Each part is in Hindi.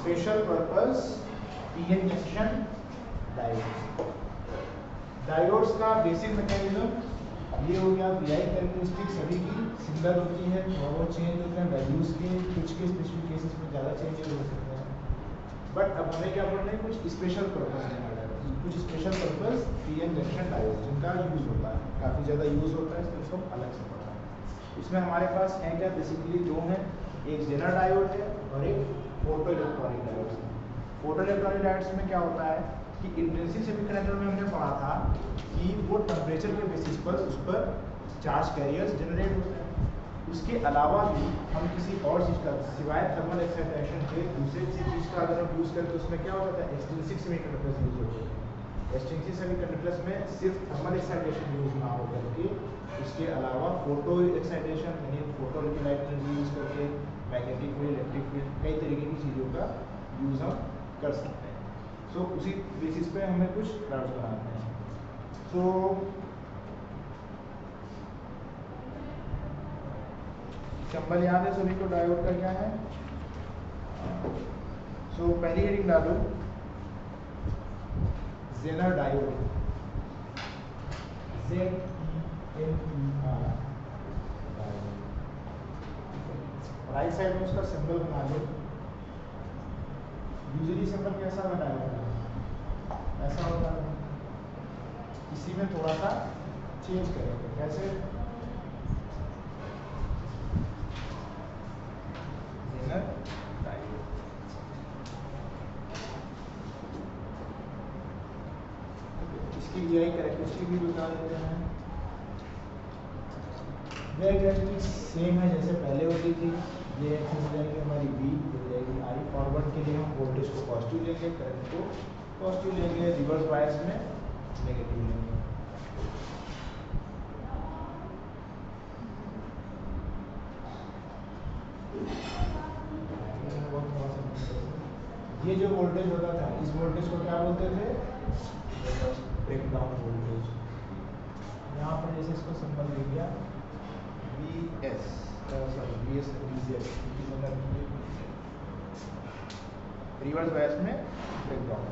Special purpose PN junction diode. Diodes का बेसिक मैकेनिज्म ये हो गया। वीआई कैरेक्टरिस्टिक सभी की सिमिलर होती है, थोड़ा बहुत चेंज होते हैं वैल्यूज के, कुछ के स्पेसिफिक केसेस में ज़्यादा चेंजेस हो सकते हैं। बट अब हमें क्या पढ़ना है, कुछ स्पेशल पर्पस है, कुछ special purpose PN junction diode जिनका यूज़ होता है, काफ़ी ज़्यादा यूज़ होता है, इसको अलग से पढ़ना है। इसमें हमारे पास है क्या, बेसिकली दो हैं, एक जेनर डायोड है और एक फोटो इलेक्ट्रॉनिक डायोड है। फोटो इलेक्ट्रॉनिक डायोड्स में क्या होता है कि इंट्रिंसिक सेमीकंडक्टर में हमने पढ़ा था कि वो टेम्परेचर के बेसिस पर उस पर चार्ज कैरियर्स जनरेट होते हैं। उसके अलावा भी हम किसी और चीज़ का सिवाय थर्मल एक्साइटेशन के दूसरे किसी चीज़ का अगर हम यूज़ करें तो उसमें क्या होता है, एक्सट्रिंसिक सेमीकंडक्टर्स यूज होते हैं। एक्सट्रिंसिक सेमीकंडक्टर्स में सिर्फ थर्मल एक्साइटेशन यूज ना हो करके उसके अलावा फोटो एक्साइटेशन यानी फोटो लाइट एनर्जी यूज़ करके मैग्नेटिक फील्ड, इलेक्ट्रिक फील्ड, कई तरीके की चीज़ों का यूज़ हम कर सकते हैं। सो उसी बेसिस पे हमें कुछ डायोड्स बनाते हैं। सिंबल याद है सभी को डायोड का क्या है। पहली हेडिंग डालो Zener diode, ZENER। Right side में उसका सिंबल बना लो। यूजुअली सिंबल कैसा बनाया होता है, ऐसा होता है, इसी में थोड़ा सा चेंज करेंगे। कैसे, जेनर डायोड। इसकी वीआई कैरेक्टरिस्टिक भी बता देते हैं। वीआई कैरेक्टरिस्टिक सेम है जैसे पहले होती थी। ये एक्सिस जाएगी हमारी V, हो जाएगी I। फॉरवर्ड के लिए हम वोल्टेज को पॉजिटिव लेंगे, करंट को पॉजिटिव लेंगे, रिवर्स बायस में नेगेटिव लेंगे। ये जो वोल्टेज होता था, इस वोल्टेज को क्या बोलते थे, ब्रेकडाउन वोल्टेज। यहाँ पर जैसे इसको सिंबल दे दिया VS, sorry VS VZ, reverse bias में ब्रेकडाउन।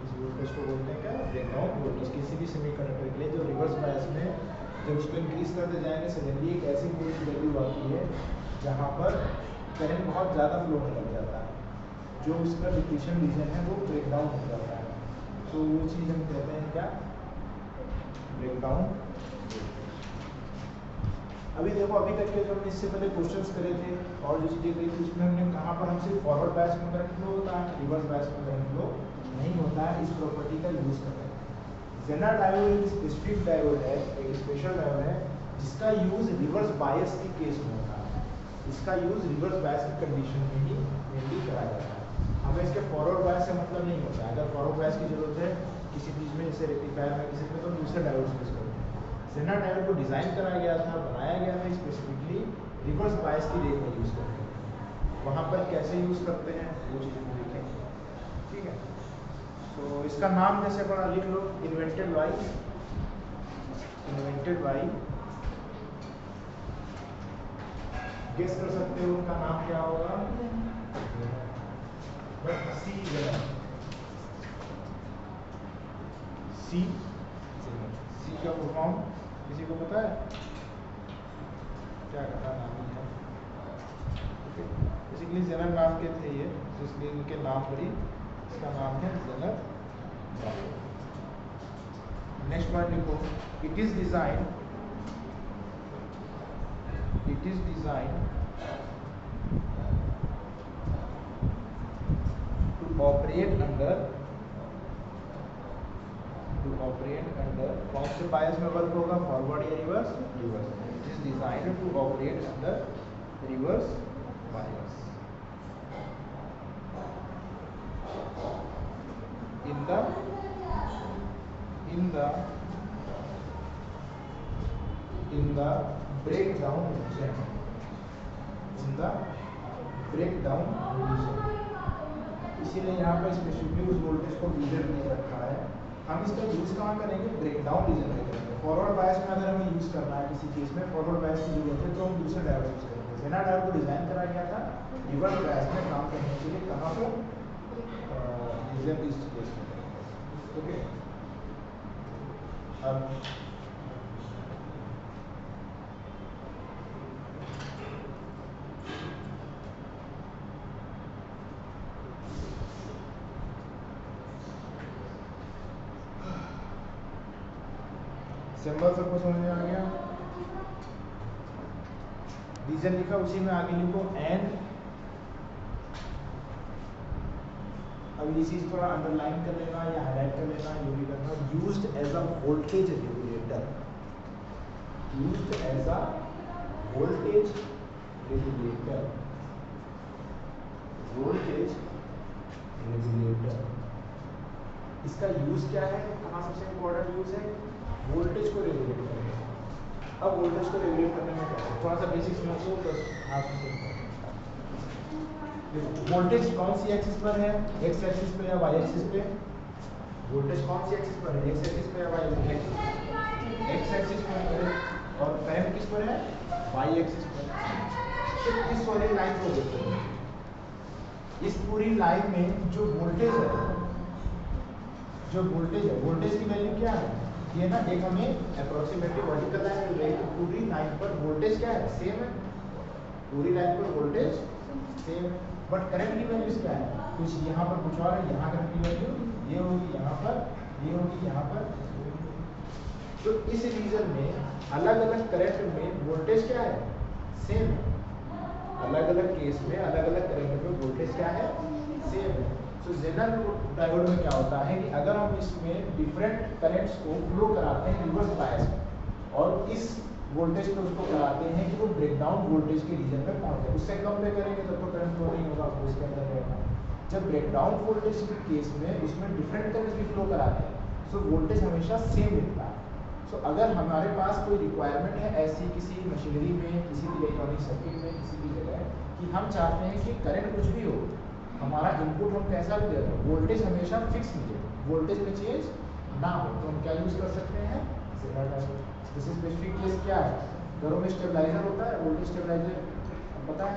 इस वोल्टेज को बोलते हैं क्या, ब्रेकडाउन वोल्टेज। किसी भी सेमीकंडक्टर के लिए जो रिवर्स बायस में जब उसको इंक्रीज करते जाएंगे, सडनली एक ऐसी वोल्टेज वैल्यू आती है जहाँ पर करंट बहुत ज़्यादा फ्लो होने लग जाता है, जो उसका डिप्लीशन रीजन है वो ब्रेकडाउन हो जाता है। तो वो चीज़ हम कहते हैं क्या, ब्रेकडाउन। अभी देखो, अभी तक के जो हमने इससे पहले क्वेश्चंस करे थे और जो चीज़ें कही थी उसमें हमने कहाँ पर हम सिर्फ फॉरवर्ड बायस में करंट फ्लो होता है, रिवर्स बायस में करंट फ्लो नहीं होता है। इस प्रॉपर्टी का यूज़ करते हैं। जेनर डायोड एक स्पेसिफिक डायोड है, एक स्पेशल डायोड है जिसका यूज़ रिवर्स बायस के केस में होता है। इसका यूज़ रिवर्स बायस की कंडीशन में ही मेनली करा जाता है। हमें इसके फॉरवर्ड बायस से मतलब नहीं होता है। अगर फॉरवर्ड बायस की जरूरत है किसी चीज़ में, जैसे रेक्टिफायर में किसी में, तो दूसरे डायोड यूज़ करते हैं। जेनर डायोड को डिज़ाइन कराया गया था, बनाया गया था स्पेसिफिकली रिवर्स बायस की रेट में यूज़ करते हैं। वहाँ पर कैसे यूज़ करते हैं वो चीज़ें को देखेंगे, ठीक है। तो इसका नाम जैसे पढ़ा, लिख लो, invented by, invented by. Guess कर सकते हो उनका नाम क्या होगा, बट सी का फुल फॉर्म किसी को पता है क्या कहना नाम है? बेसिकली जेनर नाम के थे ये, इसलिए इनके नाम पर ही इसका नाम है जेनर। नेक्स्ट पॉइंट लिखो, it is design to operate under कौन से बायस में वर्क होगा, फॉरवर्ड या reverse, reverse. It is designed to operate under reverse bias in the breakdown region, इसीलिए यहाँ पर स्पेसिफिकली उस वोल्टेज को मीटर नहीं रखा है। हम इसका यूज़ कहाँ करेंगे, ब्रेकडाउन रीजन में करेंगे। फॉरवर्ड बायस में अगर हमें यूज़ करना है किसी केस में, फॉरवर्ड बायस की जरूरत है तो हम दूसरे डायोड यूज करेंगे। जेना डायोड को डिजाइन करा गया था रिवर्स बायस में काम करने के लिए, कहाँ पर लीनियर ईस्ट केस में। ओके, अब सिंबल सबको समझ में आ गया। रीजन लिखा, उसी में आगे लिखो एंड। अब ये चीज थोड़ा अंडरलाइन कर लेना या हाईलाइट कर लेना, ये भी करना। Used as a voltage regulator, used as a voltage regulator, voltage regulator. इसका यूज क्या है, कहाँ सबसे इंपॉर्टेंट यूज है, वोल्टेज को रेगुलेट करने में। अब वोल्टेज को रेगुलेट करने में क्या है, थोड़ा सा बेसिक्स में तो बस आप वोल्टेज कौन सी एक्सिस पर है, एक्स एक्सिस पे या वाई एक्सिस पे। वोल्टेज कौन सी एक्सिस पर है, एक्स एक्सिस पे या वाई एक्सिस, एक्स एक्सिस पर है। और करंट किस पर है, वाई एक्सिस पर। तो इस वाली लाइन को देखो, इस पूरी लाइन में जो वोल्टेज है, जो वोल्टेज है, वोल्टेज की वैल्यू क्या है, ये ना एक हमें अप्रोक्सीमेटली वर्टिकल लाइन मिल रही है। तो पूरी लाइन पर वोल्टेज क्या है, सेम है। पूरी लाइन पर वोल्टेज सेम है, बट करंट की वैल्यूज क्या है, कुछ यहाँ पर कुछ और है। यहाँ करंट की वैल्यू ये होगी, यहाँ पर ये होगी, यहाँ पर। तो इस रीजन में अलग अलग करंट में वोल्टेज क्या है, सेम है। अलग अलग केस में अलग अलग करंट में वोल्टेज क्या है, सेम है। तो जेनर डायोड में क्या होता है कि अगर हम इसमें डिफरेंट करंट्स को फ्लो कराते हैं रिवर्स बायस में, और इस वोल्टेज पे उसको कराते हैं कि वो ब्रेकडाउन वोल्टेज के रीजन में पहुंच जाए। उससे कम पे करेंगे तब तो करंट फ्लो नहीं होगा, वो उसके अंदर रहेगा। जब ब्रेकडाउन वोल्टेज के केस में उसमें डिफरेंट करंट्स भी फ्लो कराते हैं, सो वोल्टेज हमेशा सेम दिखता है। सो अगर हमारे पास कोई रिक्वायरमेंट है ऐसी किसी मशीनरी में, किसी इलेक्ट्रॉनिक सर्किट में, किसी भी जगह कि हम चाहते हैं कि करंट कुछ भी हो, हमारा इनपुट हम कैसा भी दे रहे हैं, वोल्टेज हमेशा फिक्स मिले, वोल्टेज में चेंज ना हो, तो हम क्या यूज कर सकते हैं, जेनर डायोड। जैसे स्पेसिफिक केस क्या है, घरों में स्टेबलाइजर होता है, वोल्टेज स्टेबलाइजर पता है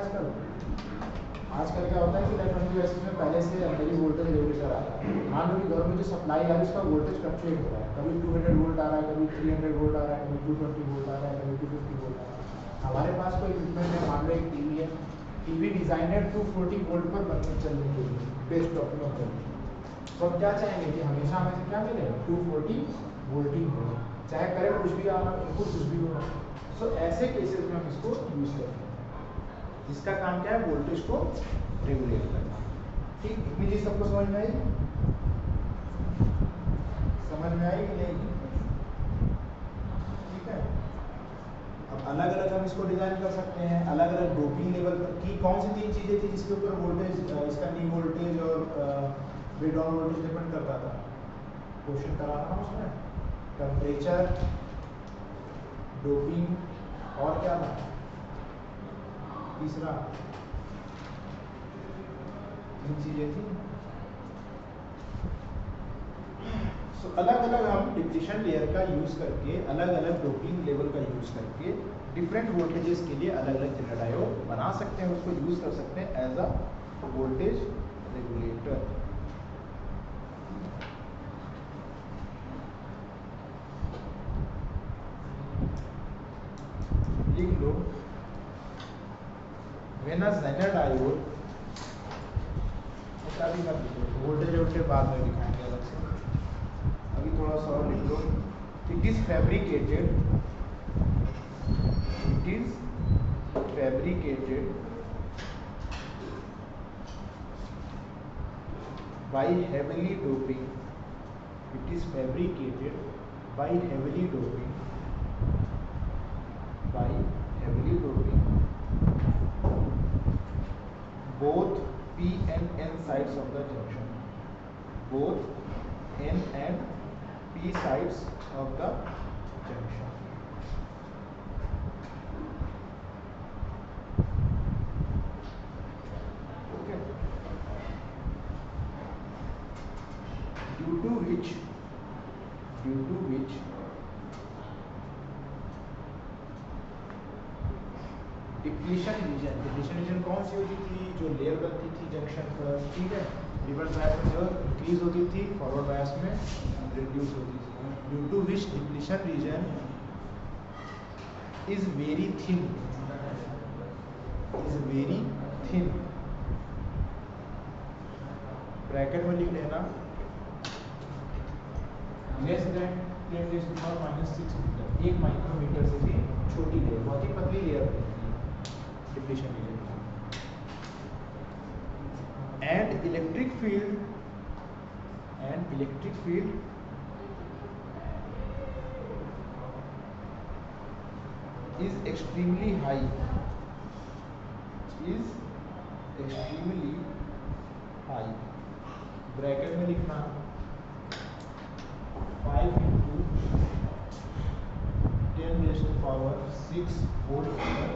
आजकल क्या होता है कि इलेक्ट्रॉनिक डिवाइसेस में पहले से अंदर ही वोल्टेज रेगुलेटर आता है। मान लो कि घरों में जो सप्लाई आ रही है उसका वोल्टेज फ्लक्चुएट हो रहा है, कभी 200 वोल्ट आ रहा है, कभी 300 वोल्ट आ रहा है, कभी 220 वोल्ट आ रहा है, कभी 250 वोल्ट आ रहा है। हमारे पास कोई इक्विपमेंट है, मान लो एक टीवी है, टीवी डिजाइन है 240 वोल्ट पर बनकर चलने के लिए, बेस्ट ऑप्टिमम करने के लिए। तो हम क्या चाहेंगे कि हमेशा हमें क्या मिले, 240 वोल्ट ही हो, चाहे करंट कुछ भी आ रहा हो, इनपुट कुछ भी हो। सो ऐसे केसेस में हम इसको यूज करते हैं। इसका काम क्या है, वोल्टेज को रेगुलेट करना। ठीक, इतनी चीज सबको समझ में आई, समझ में आई कि नहीं, ठीक है। अब अलग अलग हम इसको डिजाइन कर सकते हैं, अलग अलग डोपिंग लेवल पर की कौन सी 3 चीजें थी जिसके ऊपर वोल्टेज, इसका नी वोल्टेज और ब्रेकडाउन वोल्टेज डिपेंड करता था। क्वेश्चन करा था उसमें, टेम्परेचर, डोपिंग और क्या था तीसरा, 3 चीजें थी। सो अलग अलग हम डिप्लीशन लेयर का यूज करके, अलग अलग डोपिंग लेवल का यूज करके डिफरेंट वोल्टेजेस के लिए अलग अलग जेनर डायोड बना सकते हैं, उसको यूज कर सकते हैं एज अ वोल्टेज रेगुलेटर। लिख लो, व्हेन अ जेनर डायोड, अभी मत लिखो, वोल्टेज वोल्टेज बाद में दिखाएंगे अलग से, अभी थोड़ा सा और लिख लो। It is fabricated, it is fabricated by heavily doping, it is fabricated by heavily doping, by heavily doping both P and N sides of the junction, both N and P sides of the junction. Okay, due to which depletion region कौन सी होती थी? जो लेयर बनती थी जंक्शन पर, ठीक है। रिवर्स बायस में जो इंक्रीज होती थी, फॉरवर्ड बायस में रिड्यूस होती थी, due to which depletion region is very thin, bracket में लिख लेना, लेस देन 10⁻⁻6 मीटर, 1 माइक्रोमीटर से भी छोटी लेयर, बहुत ही पतली लेयर होती है depletion region. And electric field is extremely high, bracket में लिखना 5 × 10⁻6 वोल्ट पर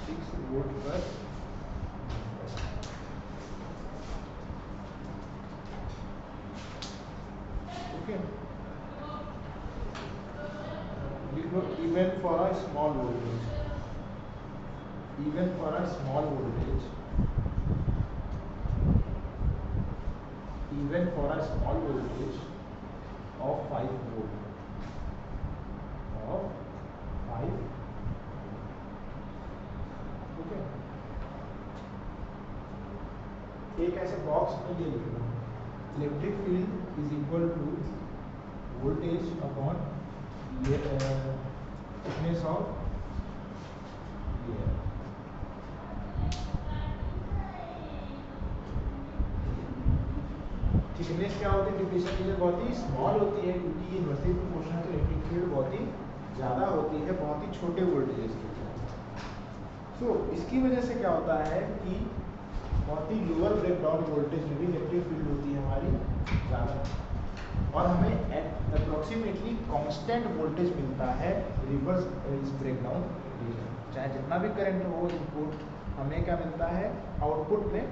6 वोल्ट पर। Okay, even for a small voltage of 5 volt, okay. एक ऐसे बॉक्स में ये लिख लो, electric field is equal to voltage upon thickness of layer. Thickness क्या होती है? डिप्लीशन रीजन बहुत ही स्मॉल होती है, क्योंकि ये inversely proportional to electric field बहुत ही ज़्यादा होती है, बहुत ही छोटे वोल्टेजेस के साथ। सो इसकी वजह से क्या होता है कि बहुत ही लोअर ब्रेकडाउन वोल्टेज में भी इलेक्ट्रिक फील्ड होती है हमारी ज़्यादा, और हमें अप्रोक्सीमेटली कांस्टेंट वोल्टेज मिलता है रिवर्स इस ब्रेकडाउन रीजन। चाहे जितना भी करंट हो इनपुट, हमें क्या मिलता है? आउटपुट में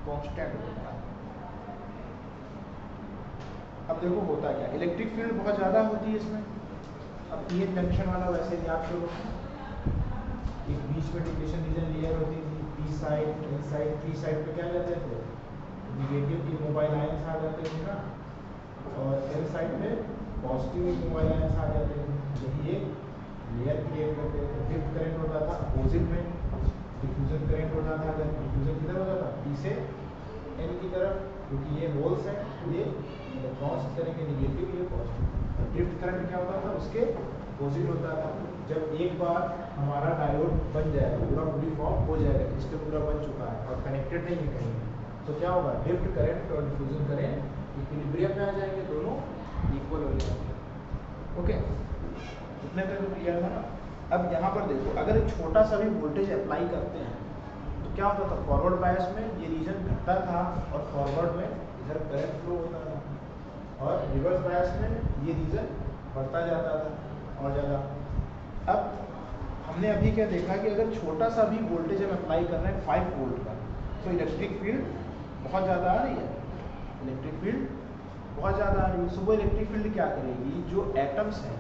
कांस्टेंट मिलता है। अब देखो होता क्या, इलेक्ट्रिक फील्ड बहुत ज़्यादा होती है इसमें। अब पीएन जंक्शन वाला वैसे याद करो, एक बीच में डिप्लीशन रीजन लेयर होती थी, P side, N side, P side पे क्या जाते थे? निगेटिव की मोबाइल आयंस आ जाते थे ना, और एन साइड में पॉजिटिव मोबाइल आयंस आ जाते थे। यही एक लेयर क्रिएट करते थे। ड्रिफ्ट करंट होता था अपोजिट में, डिफ्यूजन करंट होता था, अगर डिफ्यूजन किधर होता था? पी से एन की तरफ, क्योंकि ये होल्स हैं, ये इलेक्ट्रॉन्स इस तरह के निगेटिव, ये पॉजिटिव। ड्रिफ्ट करंट क्या होता था? उसके अपोजिट होता था। जब एक बार हमारा डायोड बन जाएगा, पूरा फुली फॉर्म हो जाएगा, इसके पूरा बन चुका है और कनेक्टेड नहीं है कहीं, तो क्या होगा? ड्रिफ्ट करंट और डिफ्यूजन करंट इक्विलिब्रियम में आ जाएंगे, दोनों इक्वल हो जाएंगे। ओके, इतने तक क्लियर है ना? अब यहाँ पर देखो, अगर एक छोटा सा भी वोल्टेज अप्लाई करते हैं तो क्या होता था? फॉरवर्ड बायस में ये रीजन घटता था और फॉरवर्ड में इधर करंट फ्लो होता था, और रिवर्स बायस में ये रीजन बढ़ता जाता था और ज़्यादा। अब हमने अभी क्या देखा कि अगर छोटा सा भी वोल्टेज हम अप्लाई कर रहे हैं 5 वोल्ट का, तो इलेक्ट्रिक फील्ड बहुत ज़्यादा आ रही है, इलेक्ट्रिक फील्ड बहुत ज़्यादा आ रही है। सो वो इलेक्ट्रिक फील्ड क्या करेगी? जो एटम्स हैं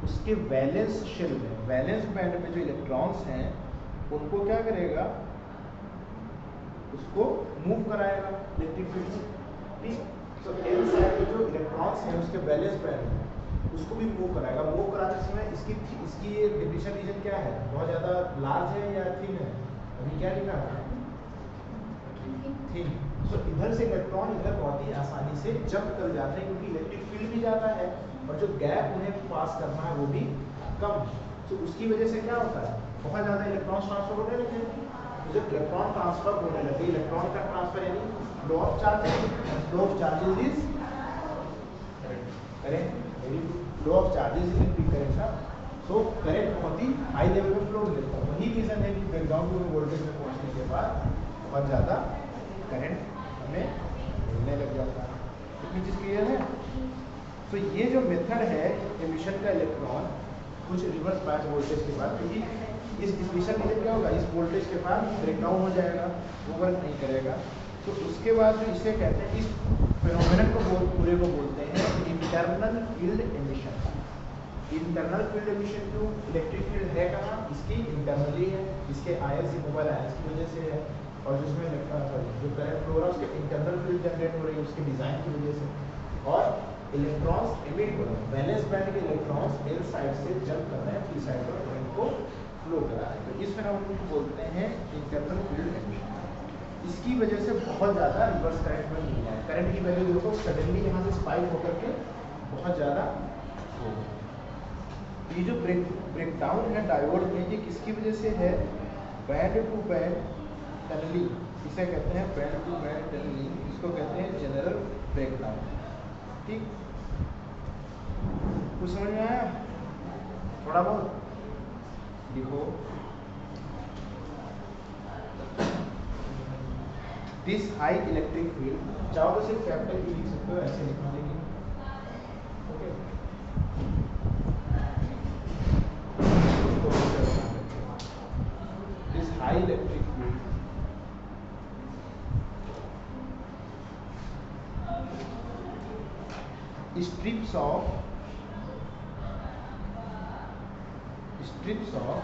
उसके वैलेंस शेल में, वैलेंस बैंड में जो इलेक्ट्रॉन्स हैं उनको क्या करेगा? उसको मूव कराएगा इलेक्ट्रिक फील्ड से, ठीक। तो एन साइड में जो इलेक्ट्रॉन्स हैं उसके वैलेंस बैंड में, उसको भी मूव कराएगा। मूव कराते समय इसकी ये डिप्लीशन रीजन क्या है? बहुत ज़्यादा लार्ज है या थिन है? अभी क्या लिखा है? थिन। सो इधर से इलेक्ट्रॉन इधर बहुत ही आसानी से जंप कर जाते हैं, क्योंकि इलेक्ट्रिक फील्ड भी ज़्यादा है और जो गैप उन्हें पास करना है वो भी कम है। तो उसकी वजह से क्या होता है? बहुत ज़्यादा इलेक्ट्रॉन्स ट्रांसफर होने लगे। तो जब इलेक्ट्रॉन ट्रांसफर होने लगे, इलेक्ट्रॉन का ट्रांसफर यानी flow of charges, flow of charges is current, flow of charges is increase current ना। सो करंट बहुत ही हाई लेवल पे फ्लो लेता है। वही रीज़न है कि ब्रेकडाउन टू वोल्टेज में पहुंचने के बाद बहुत ज़्यादा करंट हमें मिलने लग जाता है। इतनी चीज़ क्लियर है? तो ये जो मेथड है एमिशन का इलेक्ट्रॉन कुछ रिवर्स बायस वोल्टेज के बाद, क्योंकि इस डिप्लीशन रीजन क्या होगा? इस वोल्टेज के बाद ब्रेकडाउन हो जाएगा, वो वर्क नहीं करेगा। तो उसके बाद जो इसे कहते हैं, इस फिनोमेनन को पूरे को बोलते हैं internal field emission. Internal field emission क्यों, इलेक्ट्रिक फील्ड है कहाँ, इसकी इंटरनली है, इसके आयंस इमोबाइल आयंस की वजह से है, और जिसमें जो करंट फ्लो रहा है उसके इंटरनल फील्ड जनरेट हो रही है उसके डिज़ाइन की वजह से, और इलेक्ट्रॉन्स एमिट हो रहे हैं, वैलेंस बैंड के इलेक्ट्रॉन्स एल साइड से जंप कर रहे हैं पी साइड पर करंट को फ्लो करा रहे हैं, तो इस फिनोमेनन को बोलते हैं इंटरनल फील्ड एमिशन। इसकी वजह से बहुत ज़्यादा रिवर्स करंट में मिल रहा है, करंट की वैल्यू देखो सडनली यहाँ से स्पाइक होकर के बहुत ज़्यादा हो। ये जो ब्रेकडाउन है डायोड में, ये किसकी वजह से है, बैंड टू बैंड टनलिंग, इसे कहते हैं बैंड टू बैंड टनलिंग, इसको कहते हैं जनरल ब्रेकडाउन। ठीक, कुछ समझ में आया, थोड़ा बहुत लिखो। दिस हाई इलेक्ट्रिक फील्ड, चाहो तो सिर्फ कैपिटल ई लिख सकते हो, ऐसे लिखना, लेकिन okay this high electric field strips of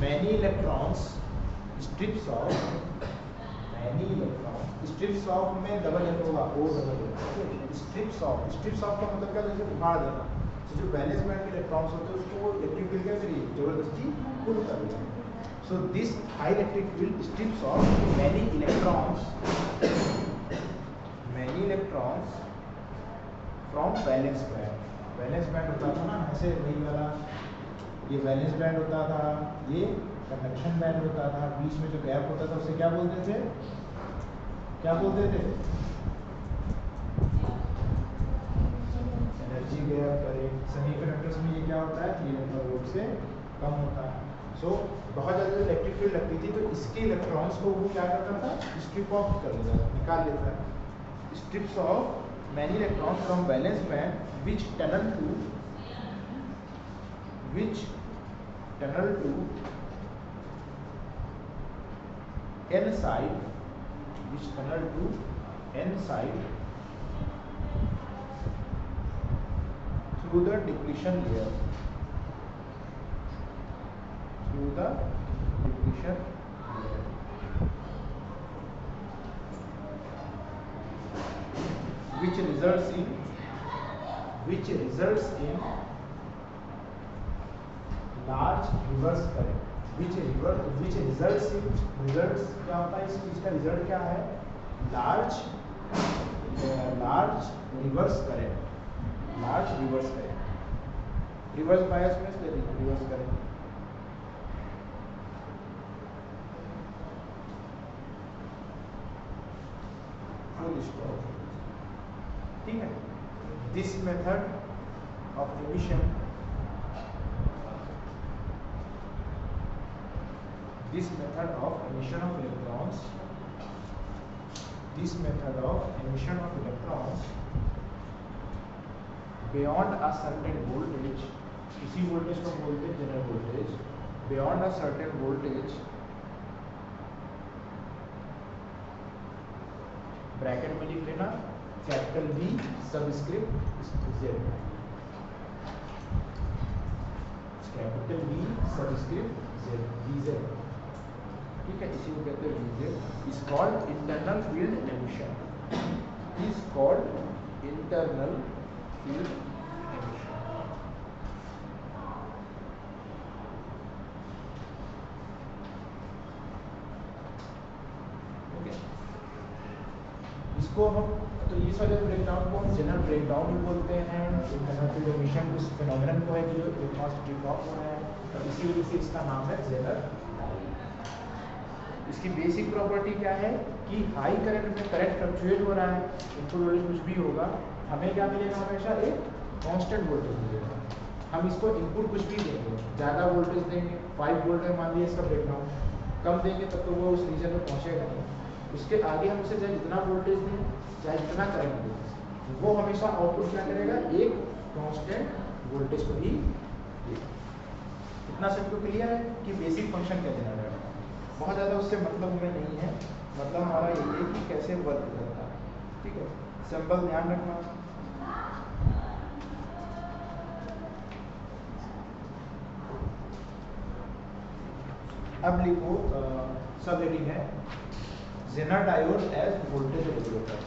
many electrons, strips of many electrons, strips of में डबल एल होगा, O double L, strips of का मतलब क्या, जैसे उखाड़ देना, तो जो वैलेंस बैंड के इलेक्ट्रॉन्स होते हैं उसको वो इलेक्ट्रिक फील्ड क्या करिए, जबरदस्ती पुल कर देगा। So this high electric field strips off many electrons from valence band। Valence band होता था ना ऐसे, वही वाला, ये वैलेंस बैंड होता था, ये कंडक्शन बैंड होता था, बीच में जो गैप होता था उसे क्या बोलते थे, क्या बोलते थे, एनर्जी गैप। करेक्ट, सेमीकंडक्टर्स में ये क्या होता है, 3 वोल्ट से कम होता है। सो बहुत ज़्यादा इलेक्ट्रिक फील्ड लगती थी तो इसके इलेक्ट्रॉन्स को वो क्या करता था, स्ट्रिप ऑफ कर देता था, निकाल लेता है। Strips of many electrons from valence band which tunnel to n side, which tunnel to n side through the depletion layer, which results in large reverse current, which results क्या होता है, इस चीज का रिजल्ट क्या है, large reverse current, reverse bias में से रिवर्स करेंगे। फुल स्टॉप, ठीक है। This method of emission of electrons beyond a certain voltage, इसी वोल्टेज को बोलते हैं general voltage, beyond a certain voltage, bracket में लिख लेना capital B subscript Z, capital B subscript Z, VZ, ठीक है, इसी को कहते हैं VZ, is called internal field emission, is called internal field emission. Okay, इसको हम तो इस वाले ब्रेकडाउन को हम जनरल ब्रेकडाउन भी बोलते हैं। इंटरनल फील्ड एमिशन उस फिनोमेनन को है कि जो इलेक्ट्रॉन्स ड्रिप ऑफ हो रहा है, और इसी वजह से इसका नाम है जेनर। इसकी बेसिक प्रॉपर्टी क्या है कि हाई करंट में करंट फ्लक्चुएट हो रहा है, इनपुट वोल्टेज कुछ भी होगा, हमें क्या मिलेगा, हमेशा एक कांस्टेंट वोल्टेज मिलेगा। हम इसको इनपुट कुछ भी देंगे, ज़्यादा वोल्टेज देंगे, 5 वोल्ट है मान लिया इसका ब्रेकडाउन, कम देंगे तब तो वो उस रीजन में पहुँचेगा नहीं। उसके आगे हम उसे चाहे जितना वोल्टेज दें, चाहे जितना करंट दें, वो हमेशा आउटपुट क्या करेगा, एक कांस्टेंट वोल्टेज पर ही देगा। इतना सबको क्लियर है कि बेसिक फंक्शन क्या देना है, बहुत ज़्यादा उससे मतलब हमें नहीं है, मतलब हमारा ये है कि कैसे वर्क करता है, ठीक है। सिंपल ध्यान रखना, अब लिखो सब हेडिंग है Zener diode as voltage regulator.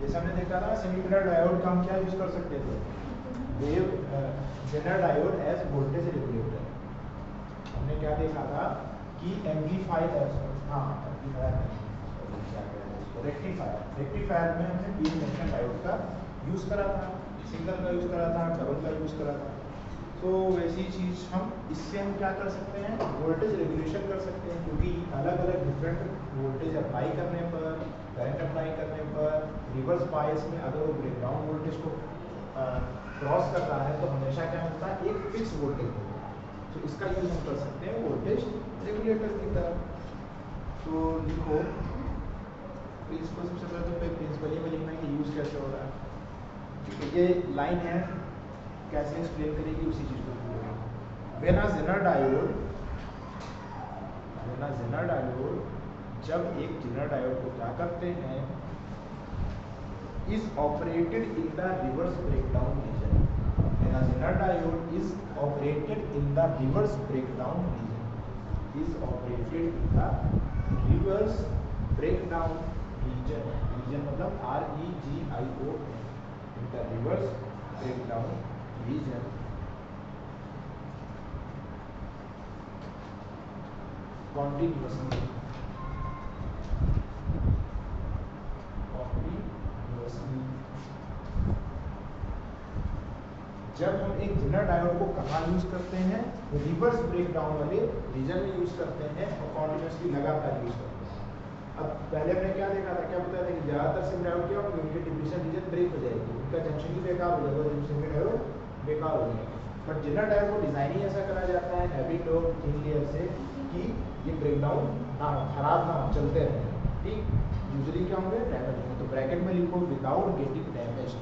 जैसे हमने देखा था सेमीकंडक्टर डायोड का हम क्या यूज कर सकते थे, wave Zener diode as voltage regulator. हमने क्या देखा था कि एम्पलीफायर, हाँ रेक्टिफायर में हमने पी जंक्शन डायोड का यूज करा था, सिंगल का यूज करा था, डबल का यूज करा था। तो वैसी चीज हम इससे हम क्या कर सकते हैं, वोल्टेज रेगुलेशन कर सकते हैं, क्योंकि अलग अलग डिफरेंट वोल्टेज अप्लाई करने पर, करंट अप्लाई करने पर रिवर्स बायस में अगर वो ब्रेकडाउन वोल्टेज को क्रॉस कर रहा है तो हमेशा क्या होता है, एक फिक्स वोल्टेज होता है। तो इसका यूज हम कर सकते हैं वोल्टेज रेगुलेटर की तरह। तो लिखो, तो इसको सबसे पहले तो प्रिंसिपली में लिखना है कि यूज कैसे हो रहा है। ठीक है, ये लाइन है, कैसे एक्सप्लेन करेगी उसी चीज को बोलेगा। व्हेन अ जेनर डायोड, जब एक जेनर डायोड को क्या करते हैं, is operated in the reverse breakdown region. When a Zener diode is operated in the reverse breakdown region, is operated in the reverse breakdown region, region मतलब REGION, in the reverse breakdown region, continuously जब हम एक जेनर डायोड को कहाँ यूज करते हैं, रिवर्स ब्रेकडाउन वाले रीजन में यूज करते हैं और कॉन्टिन्यूसली लगातार यूज करते हैं। अब पहले हमने क्या देखा था, क्या बताया था कि ज्यादातर सिम डायोड क्या होगा, उनकी डिप्लीशन रीजन ब्रेक हो जाएगी, उनका जंक्शन ही बेकार हो जाएगा, सिम डायोड बेकार हो जाएगा। बट जेनर डायोड को डिजाइन ही ऐसा करा जाता है हैवी लो थिन लेयर से कि ये ब्रेकडाउन ना हो, खराब ना हो, चलते रहे। ठीक, यूजुअली क्या होंगे, डैमेज होंगे। तो ब्रैकेट में लिखो without getting damaged,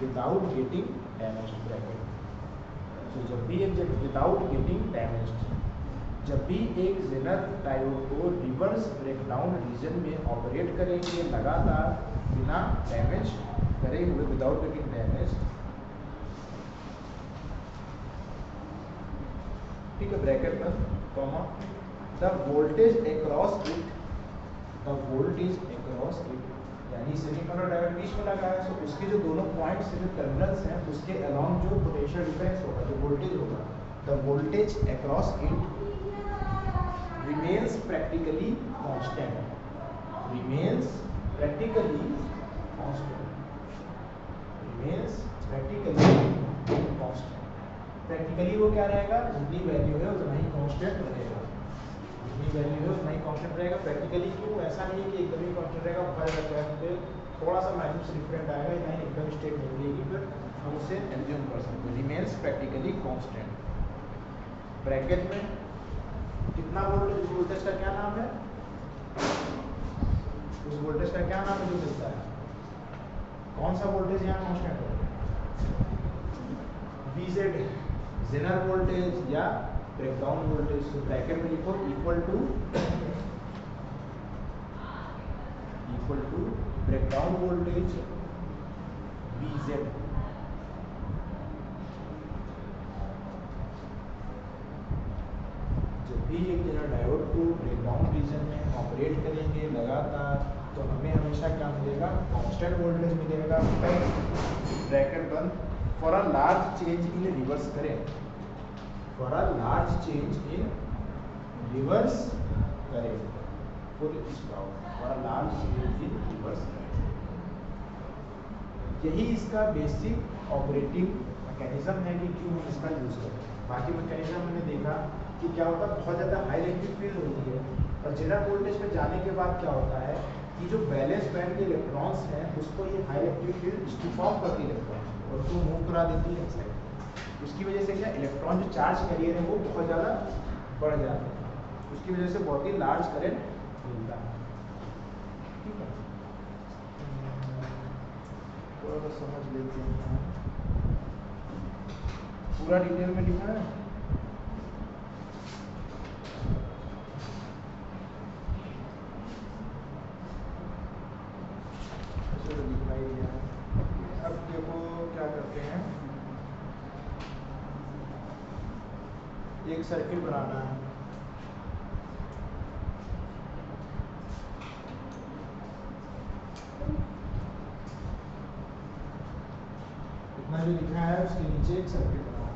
without getting damaged bracket. तो जब भी एक विदाउट गेटिंग डैमेज्ड, जब भी एक जेनर डायोड को रिवर्स ब्रेकडाउन रीजन में ऑपरेट करेंगे लगातार बिना डैमेज करे हुए, विदाउट गेटिंग डैमेज, ठीक है, ब्रैकेट में comma, the voltage across it, the voltage across it, यानी सेमीकंडक्टर डायोड बीच में लगा है, तो उसके जो दोनों पॉइंट्स से जो टर्मिनल्स हैं उसके अलोंग जो पोटेंशियल डिफरेंस होगा, जो वोल्टेज होगा, the voltage across it remains practically constant, remains practically constant, remains practically constant. Practically वो क्या रहेगा, जितनी वैल्यू है उतना ही कांस्टेंट रहेगा, जितनी वैल्यू है उतना ही कांस्टेंट रहेगा। प्रैक्टिकली क्यों, ऐसा नहीं है कि एकदम ही कांस्टेंट रहेगा, फिर थोड़ा सा माइनस डिफरेंट आएगा, या एकदम स्टेट नहीं मिलेगी, फिर हम उसे एज्यूम कर सकते हैं। रिमेन्स प्रैक्टिकली कांस्टेंट, ब्रैकेट में कितना वोल्टेज, उस वोल्टेज का क्या नाम है, उस वोल्टेज का क्या नाम है जो मिलता है, कौन सा वोल्टेज यहाँ कांस्टेंट है, VZ, जेनर वोल्टेज या ब्रेकडाउन वोल्टेज। तो ब्रैकेट में लिखो equal to breakdown voltage VZ। जब भी एक जेनर डायोड को ब्रेकडाउन रीजन में ऑपरेट करेंगे लगातार, तो हमें हमेशा क्या मिलेगा, कांस्टेंट वोल्टेज मिलेगा। ब्रैकेट बंद, for a large change in reverse current, for a large change in reverse current, full stop, for a large change in reverse current. यही इसका बेसिक ऑपरेटिंग मैकेनिज्म है कि क्यों हम इसका यूज करें। बाकी मैकेनिज्म हमने देखा कि क्या होता है, बहुत ज़्यादा हाई इलेक्ट्रिक फील्ड होती है, और जेनर वोल्टेज पे जाने के बाद क्या होता है कि जो बैलेंस बैंड के इलेक्ट्रॉन्स हैं उसको ये high electric field stiff of करती है इलेक्ट्रॉन, और उसको मूव करा देती है साइड। उसकी वजह से क्या, इलेक्ट्रॉन जो चार्ज कैरियर है वो बहुत ज़्यादा बढ़ जाते हैं, उसकी वजह से बहुत ही लार्ज करंट मिलता है। ठीक है, थोड़ा सा समझ लेते हैं, पूरा डिटेल में लिखा है। अब देखो क्या करते हैं, एक सर्किट बनाना है। इतना जो लिखा है उसके नीचे एक सर्किट बनाना है।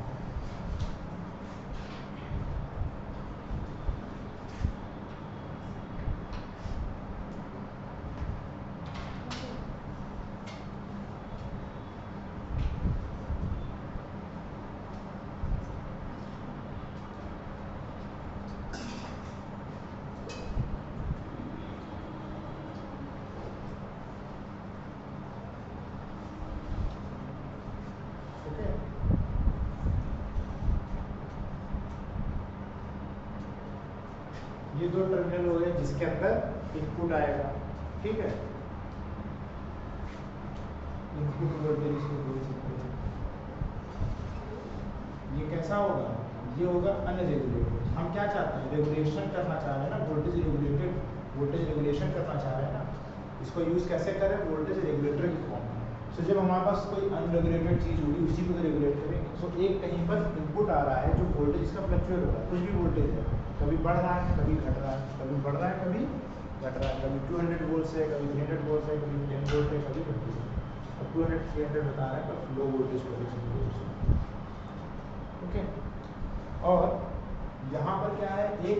ये दो टर्मिनल हो गए जिसके अंदर इनपुट आएगा, ठीक है। इनपुट वोल्टेज इसको बोल सकते हैं। ये कैसा होगा? ये होगा अनरेगुलेटेड। हम क्या चाहते हैं? रेगुलेशन करना चाह रहे हैं ना, वोल्टेज रेगुलेटेड, वोल्टेज रेगुलेशन करना चाह रहे हैं ना। इसको यूज कैसे करें? वोल्टेज रेगुलेटर की फॉर्म में। सो जब हमारे पास कोई अनरेगुलेटेड चीज होगी उसी को रेगुलेट करेंगे। सो एक कहीं पर इनपुट आ रहा है जो वोल्टेज इसका फ्लक्चुएट हो रहा है, कुछ भी वोल्टेज है, कभी बढ़ रहा है कभी घट रहा है, कभी बढ़ रहा है कभी घट रहा है, कभी 200 वोल्ट से, कभी 300 वोल्ट से, कभी 10 वोल्ट है, कभी 20 वोल्ट। अब 200 300 बता रहा है तो लो वोल्टेज को ओके। और यहाँ पर क्या है? एक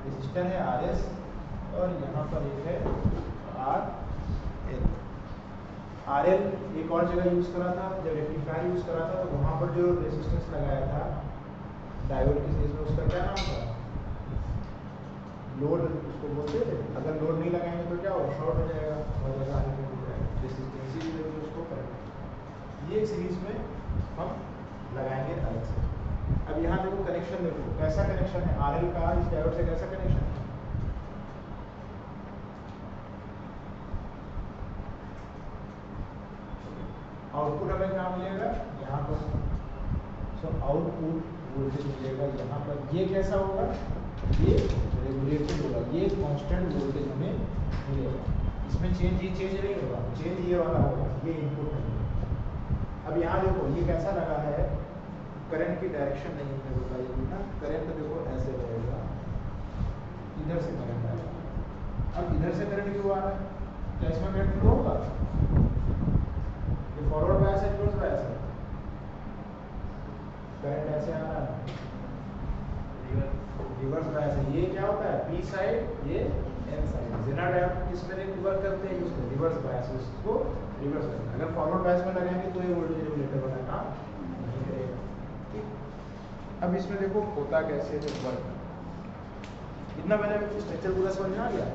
रेजिस्टर है RS और यहाँ पर एक है RL। RL एक और जगह यूज करा था, जब रेक्टिफायर यूज करा था तो वहाँ पर जो रेजिस्टेंस लगाया था डायोड के केस में उसका क्या नाम था? लोड उसको बोलते थे। अगर लोड नहीं लगाएंगे तो क्या होगा? शॉर्ट हो जाएगा और जगह आने में रेजिस्टेंस उसको करेंगे। ये सीरीज में हम लगाएंगे अलग से। अब यहाँ देखो कनेक्शन, देखो कैसा कनेक्शन है RL का इस डायोड से, कैसा कनेक्शन है? आउटपुट हमें क्या मिलेगा? यहाँ पर। सो आउटपुट वोल्टेज मिलेगा यहाँ पर। ये कैसा होगा? ये रेगुलेटेड होगा, ये कांस्टेंट वोल्टेज हमें मिलेगा। इसमें चेंज नहीं होगा, चेंज ये वाला होगा, ये इनपुट नहीं होगा। अब यहाँ देखो ये कैसा लगा है? करंट की डायरेक्शन नहीं है बताइए ना। करंट देखो ऐसे रहेगा, इधर से करंट आएगा। अब इधर से करंट क्यों आ रहा है? क्या इसमें करंट फ्लो होगा? ये फॉरवर्ड बायस है, रिवर्स बायस है? करंट ऐसे आ रहा है, रिवर्स बायस है। ये क्या होता है? P साइड, ये N साइड। जेनर डायोड किस में वर्क करते हैं? उसको रिवर्स बायस, उसको रिवर्स करना। अगर फॉरवर्ड बायस में लगाएंगे तो ये वोल्टेज रेगुलेटर वाला काम नहीं करेगा। अब इसमें देखो होता कैसे है वर्क। इतना मैंने स्ट्रक्चर पूरा समझ में आ गया।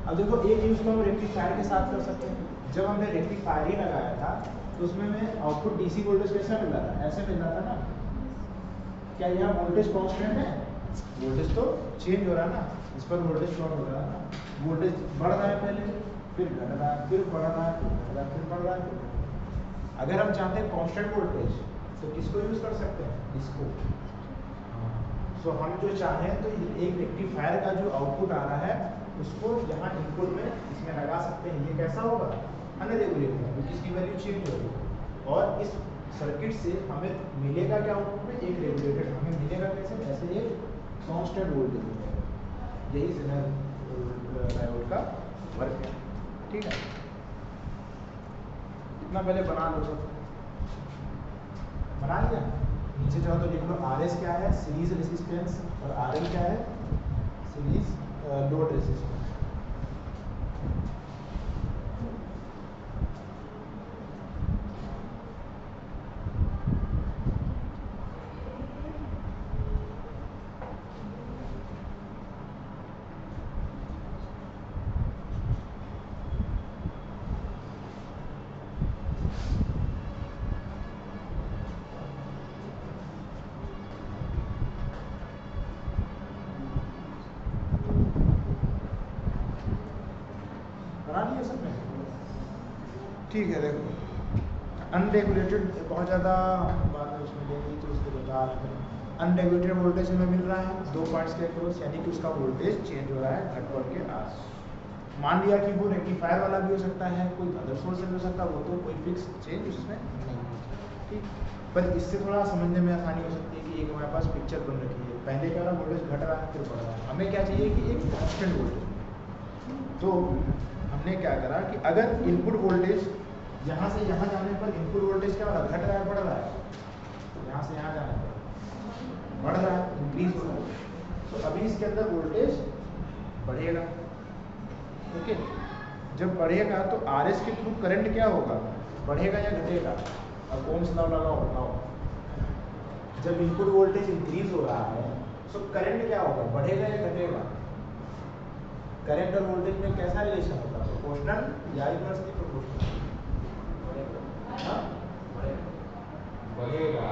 अब देखो एक यूज को हम रेक्टिफायर के साथ कर सकते हैं। जब हमने रेक्टिफायर ही लगाया था तो उसमें में आउटपुट DC वोल्टेज कैसा मिल रहा था? ऐसे मिल रहा था ना। क्या यहाँ वोल्टेज कांस्टेंट है? वोल्टेज तो चेंज हो रहा है ना। इस पर वोल्टेज शॉर्ट हो रहा है ना। वोल्टेज बढ़ रहा है पहले, फिर घट रहा है, फिर बढ़ रहा है, फिर घट रहा है, फिर बढ़ रहा है, फिर घट रहा है। अगर हम चाहते हैं कांस्टेंट वोल्टेज तो किसको यूज कर सकते हैं? इसको। सो हम जो चाहें तो एक रेक्टिफायर का जो आउटपुट आ रहा है उसको यहाँ इनपुट में इसमें लगा सकते हैं। ये कैसा होगा? अनरेगुलेटेड, क्योंकि इसकी वैल्यू चेंज होगी। और इस सर्किट से हमें मिलेगा क्या आउटपुट में? एक रेगुलेटेड। हमें मिलेगा कैसे? ऐसे एक कांस्टेंट वोल्टेज मिलेगा। यही जेनर डायोड का वर्क है, ठीक है। इतना पहले बना लो, सब बना लिया। नीचे जाओ तो लिख लो RS क्या है? Series resistance. और RL क्या है? Series load resistance. ठीक है। देखो अनरेगुलेटेड बहुत ज़्यादा बात है उसमें लेंगे तो उसको बता रहे हैं। अनरेगुलेटेड वोल्टेज हमें मिल रहा है 2 पॉइंट्स के अक्रॉस, यानी कि उसका वोल्टेज चेंज हो रहा है घट बढ़ के आस। मान लिया कि वो रेक्टिफायर वाला भी हो सकता है, कोई अदर सोर्स से भी हो सकता है, वो तो कोई फिक्स चेंज उसमें नहीं है। ठीक, पर इससे थोड़ा समझने में आसानी हो सकती है कि एक हमारे पास पिक्चर बन रखी है, पहले क्या रहा वोल्टेज घट रहा है फिर बढ़ रहा है, हमें क्या चाहिए कि एक कांस्टेंट वोल्टेज। तो हमने क्या करा कि अगर इनपुट वोल्टेज यहाँ से यहाँ जाने पर इनपुट वोल्टेज क्या हो रहा है, घट रहा है बढ़ रहा है, यहाँ से यहाँ जाने पर बढ़ रहा है, इंक्रीज हो रहा है, तो अभी इसके अंदर वोल्टेज बढ़ेगा। ओके, जब बढ़ेगा तो आरएस के थ्रू करंट क्या होगा, बढ़ेगा या घटेगा। अब ओम्स लॉ लगाओ, बताओ जब इनपुट वोल्टेज इंक्रीज हो रहा है तो करंट क्या होगा, बढ़ेगा या घटेगा। करंट और वोल्टेज में कैसा रिलेशन होता है, प्रोपोर्शनल या इनवर्सली प्रोपोर्शनल। बढ़ेगा।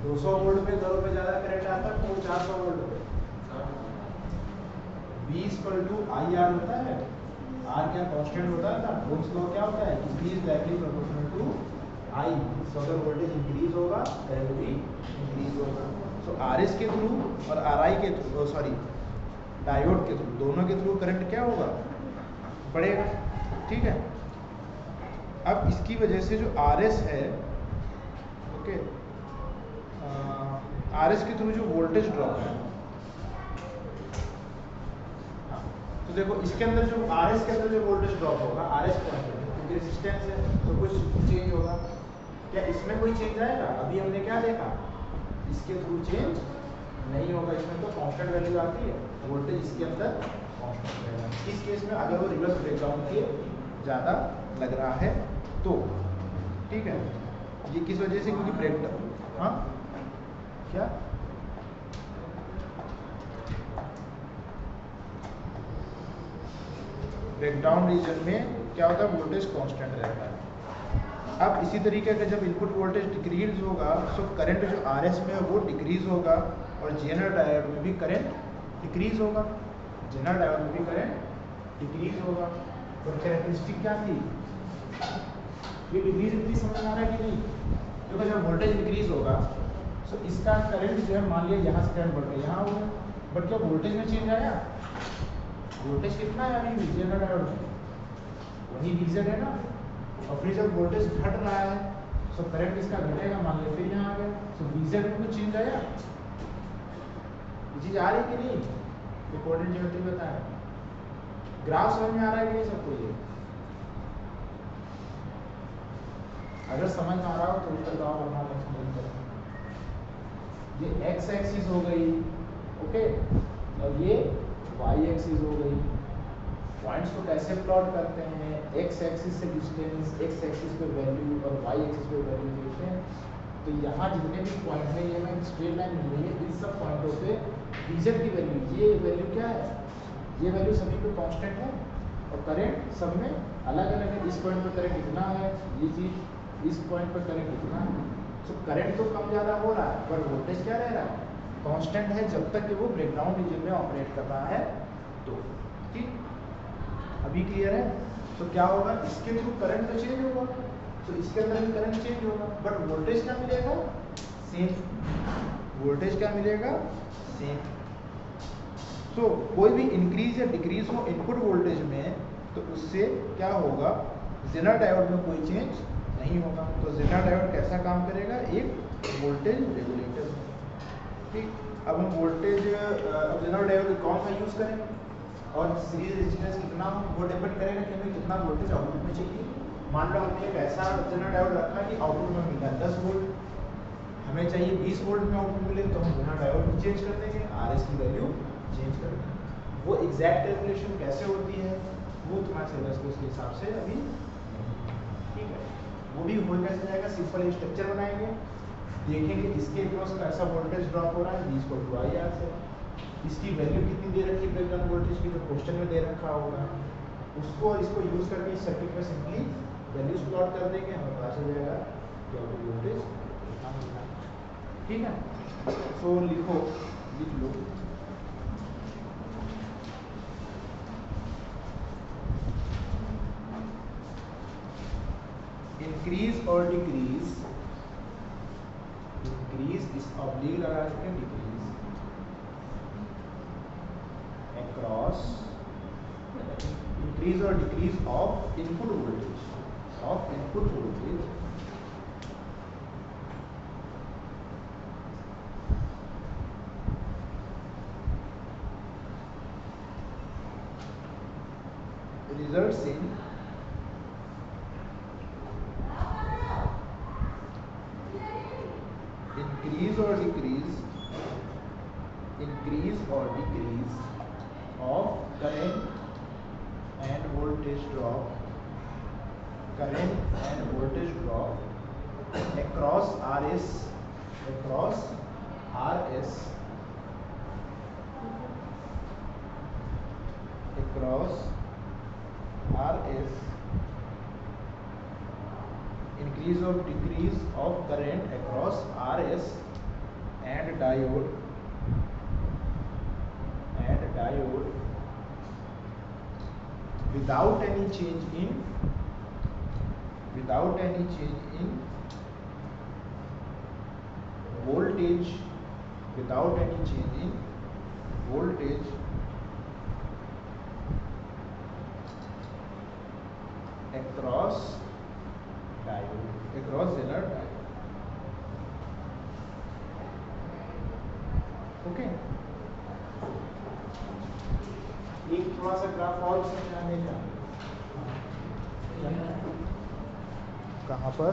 200 वोल्ट पे 2 रुपये ज़्यादा करंट आता है तो 400 वोल्ट पे V = IR होता है। R क्या कांस्टेंट होता है ना, ओम्स लॉ क्या होता है कि V is directly proportional to I। तो अगर वोल्टेज इंक्रीज होगा करंट भी इंक्रीज होगा। तो RS के थ्रू और RI के थ्रू, सॉरी डायोड के थ्रू, दोनों के थ्रू करंट क्या होगा, बढ़ेगा। ठीक है, अब इसकी वजह से जो RS है, ओके, RS के थ्रू जो वोल्टेज ड्रॉप है, तो देखो इसके अंदर जो RS के अंदर जो वोल्टेज ड्रॉप होगा, RS कांस्टेंट है क्योंकि रेजिस्टेंस है तो कुछ चेंज होगा। क्या इसमें कोई चेंज आएगा, अभी हमने क्या देखा, इसके थ्रू चेंज नहीं होगा, इसमें तो कांस्टेंट वैल्यू आती है, वोल्टेज इसके अंदर कांस्टेंट रहेगा। इस केस में अगर वो रिवर्स ब्रेकडाउन के ज़्यादा लग रहा है तो, ठीक है, ये किस वजह से, क्योंकि ब्रेकडाउन, हाँ क्या ब्रेकडाउन रीजन में क्या होता है, वोल्टेज कांस्टेंट रहता है। अब इसी तरीके का जब इनपुट वोल्टेज डिक्रीज होगा तो करंट जो आरएस में है वो डिक्रीज होगा और जेनरल डायोड में भी करंट डिक्रीज होगा, जेनरल डायोड में भी करंट डिक्रीज होगा। तो कैरेक्टरिस्टिक क्या थी, ये डिक्रीज इतनी समझ आ रहा है कि नहीं, क्योंकि जब वोल्टेज इंक्रीज होगा तो इसका करंट जो है, मान लिया यहाँ से करंट बढ़ गया यहाँ होगा, बट क्या वोल्टेज में चेंज आया, वोल्टेज कितना है अभी जनरल डायोड में, वही रीजन है ना। और फिर जब वोल्टेज घट रहा है तो करंट इसका घटेगा, मान लो फिर यहाँ आ गया, तो रीजन में कुछ चेंज आया, ये चीज आ रही कि नहीं, इंपॉर्टेंट ज्योमेट्री बताया, ग्राफ समझ में आ रहा है कि नहीं सबको। ये अगर समझ में आ रहा हो तो उत्तर दो, वरना एक्सप्लेन करें। ये एक्स एक्सिस हो गई, ओके, और ये वाई एक्सिस हो गई। पॉइंट्स को कैसे प्लॉट करते हैं, एक्स एक्सिस से डिस्टेंस, एक्स एक्सिस पे वैल्यू और वाई एक्सिस पे वैल्यू देखते हैं। तो यहाँ जितने भी पॉइंट है, ये हमें स्ट्रेट लाइन मिल रही है, इन सब पॉइंटों पे रीजन की वैल्यू, ये वैल्यू क्या है, ये वैल्यू सभी पे कांस्टेंट है और करंट सब में अलग अलग है। इस पॉइंट पर करंट इतना है, ये चीज़ इस पॉइंट पर करंट इतना है। तो करंट तो कम ज़्यादा हो रहा है पर वोल्टेज क्या रह रहा है, कांस्टेंट है, जब तक कि वो ब्रेकडाउन रीजन में ऑपरेट कर रहा है। तो ठीक, अभी क्लियर है। तो क्या होगा, इसके थ्रू करंट तो चेंज होगा, तो इसके अंदर भी करंट चेंज होगा, बट वोल्टेज क्या मिलेगा, सेम। वोल्टेज क्या मिलेगा, सेम। तो कोई भी इंक्रीज या डिक्रीज हो इनपुट वोल्टेज में तो उससे क्या होगा, जेनर डायोड में कोई चेंज नहीं होगा। तो जेनर डायोड कैसा काम करेगा, एक वोल्टेज रेगुलेटर। ठीक, अब हम वोल्टेज, अब जेनर डायोड कौन सा यूज करेंगे और सीरीज रेजिस्टेंस कितना हो, वो डिपेंड करेगा कि हमें कितना वोल्टेज आउटपुट में चाहिए। मान लो हमने एक ऐसा जेनर डायोड रखा कि आउटपुट में मिला 10 वोल्ट, हमें चाहिए 20 वोल्ट में आउटपुट मिले, तो हम जेनर डायोड को चेंज कर देंगे, आरएस की वैल्यू चेंज कर देंगे। वो एग्जैक्ट कैलकुलेशन कैसे होती है वो तुम्हारे सिलेबस के उसके हिसाब से अभी, ठीक है, वो भी हो कैसे जाएगा, सिंपल स्ट्रक्चर बनाएंगे, देखेंगे इसके क्रॉस कैसा वोल्टेज ड्रॉप हो रहा है, V = IR से, इसकी वैल्यू कितनी दे रखी है ब्रेकडाउन वोल्टेज की, जो क्वेश्चन में दे रखा होगा, उसको और इसको यूज करके इस सर्किट में सिंपली वैल्यूज प्लॉट कर देंगे, हमें पता चल जाएगा कि आउटपुट वोल्टेज कितना मिलता है। ठीक है, सो लिखो, लिख लो, इंक्रीज और डिक्रीज, इंक्रीज इस ऑब्लिक लगा के decrease across increase or decrease of input voltage results in increase or decrease of current and voltage drop across RS across increase or decrease of current across RS and diode without any change in voltage across Zener diode. Okay, एक थोड़ा सा ग्राफ और समझाने का, कहाँ पर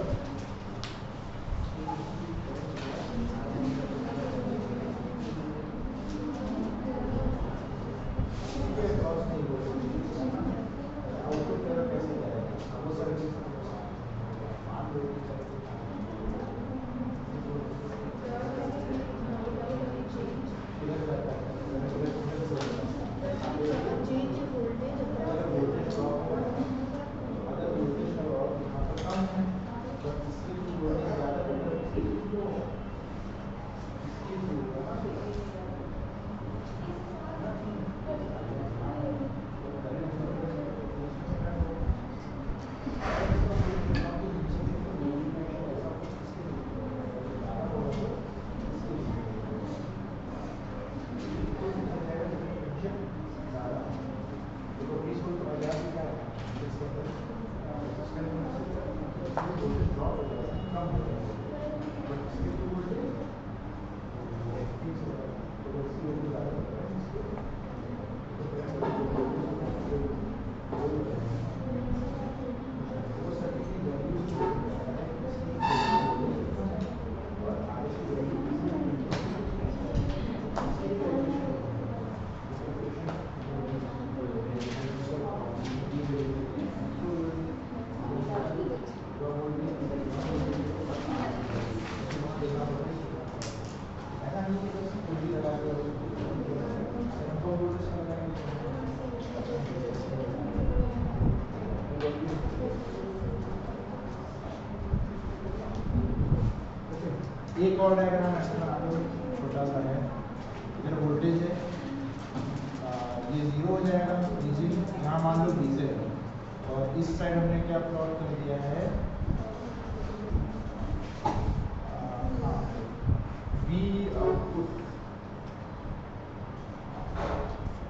एक और डायग्राम ऐसे बना दो, छोटा सा है, इधर वोल्टेज है, ये जीरो हो जाएगा, यहाँ मान लो डीजे है, और इस साइड हमने क्या प्लॉट कर दिया है, वी आउटपुट,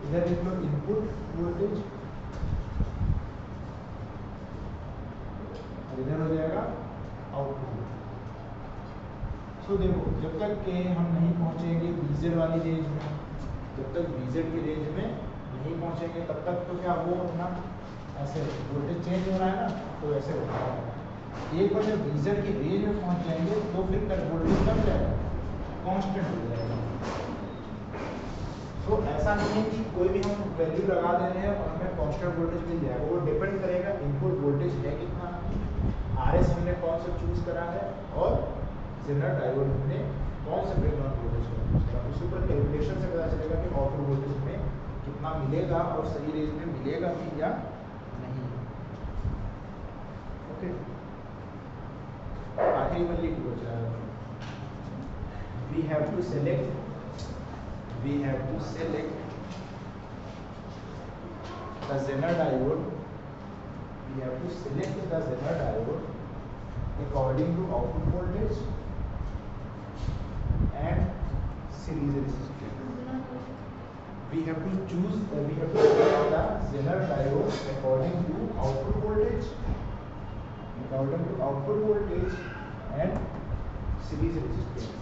इधर देख लो इनपुट वोल्टेज, और इधर हो जाएगा आउटपुट। तो देखो, जब तक के हम नहीं पहुंचेंगे बीजेड वाली रेंज में, जब तक बीजेड की रेंज में नहीं पहुंचेंगे तब तक तो क्या वो अपना ऐसे वोल्टेज चेंज हो रहा है ना, तो ऐसे होता है। एक बार जब बीजेड की रेंज में पहुंच जाएंगे तो फिर वोल्टेज कम जाएगा, कांस्टेंट हो जाएगा। तो ऐसा नहीं है कि कोई भी हम वैल्यू लगा दे रहे हैं और हमें कांस्टेंट वोल्टेज मिल जाएगा, वो डिपेंड करेगा इनपुट वोल्टेज है कितना, आरएस हमने कौन सा चूज करा है, और जेनर डायोड हमने कौन से ब्रेकडाउन वोल्टेज को चूज करा। उसके ऊपर कैलकुलेशन से पता चलेगा कि आउटपुट वोल्टेज में कितना मिलेगा और सही रेंज में मिलेगा भी या नहीं। ओके, आखिरी वाली की बचा है, we have to select the Zener diode, according to output voltage and series resistance. We have to select the Zener diode according to output voltage and series resistance.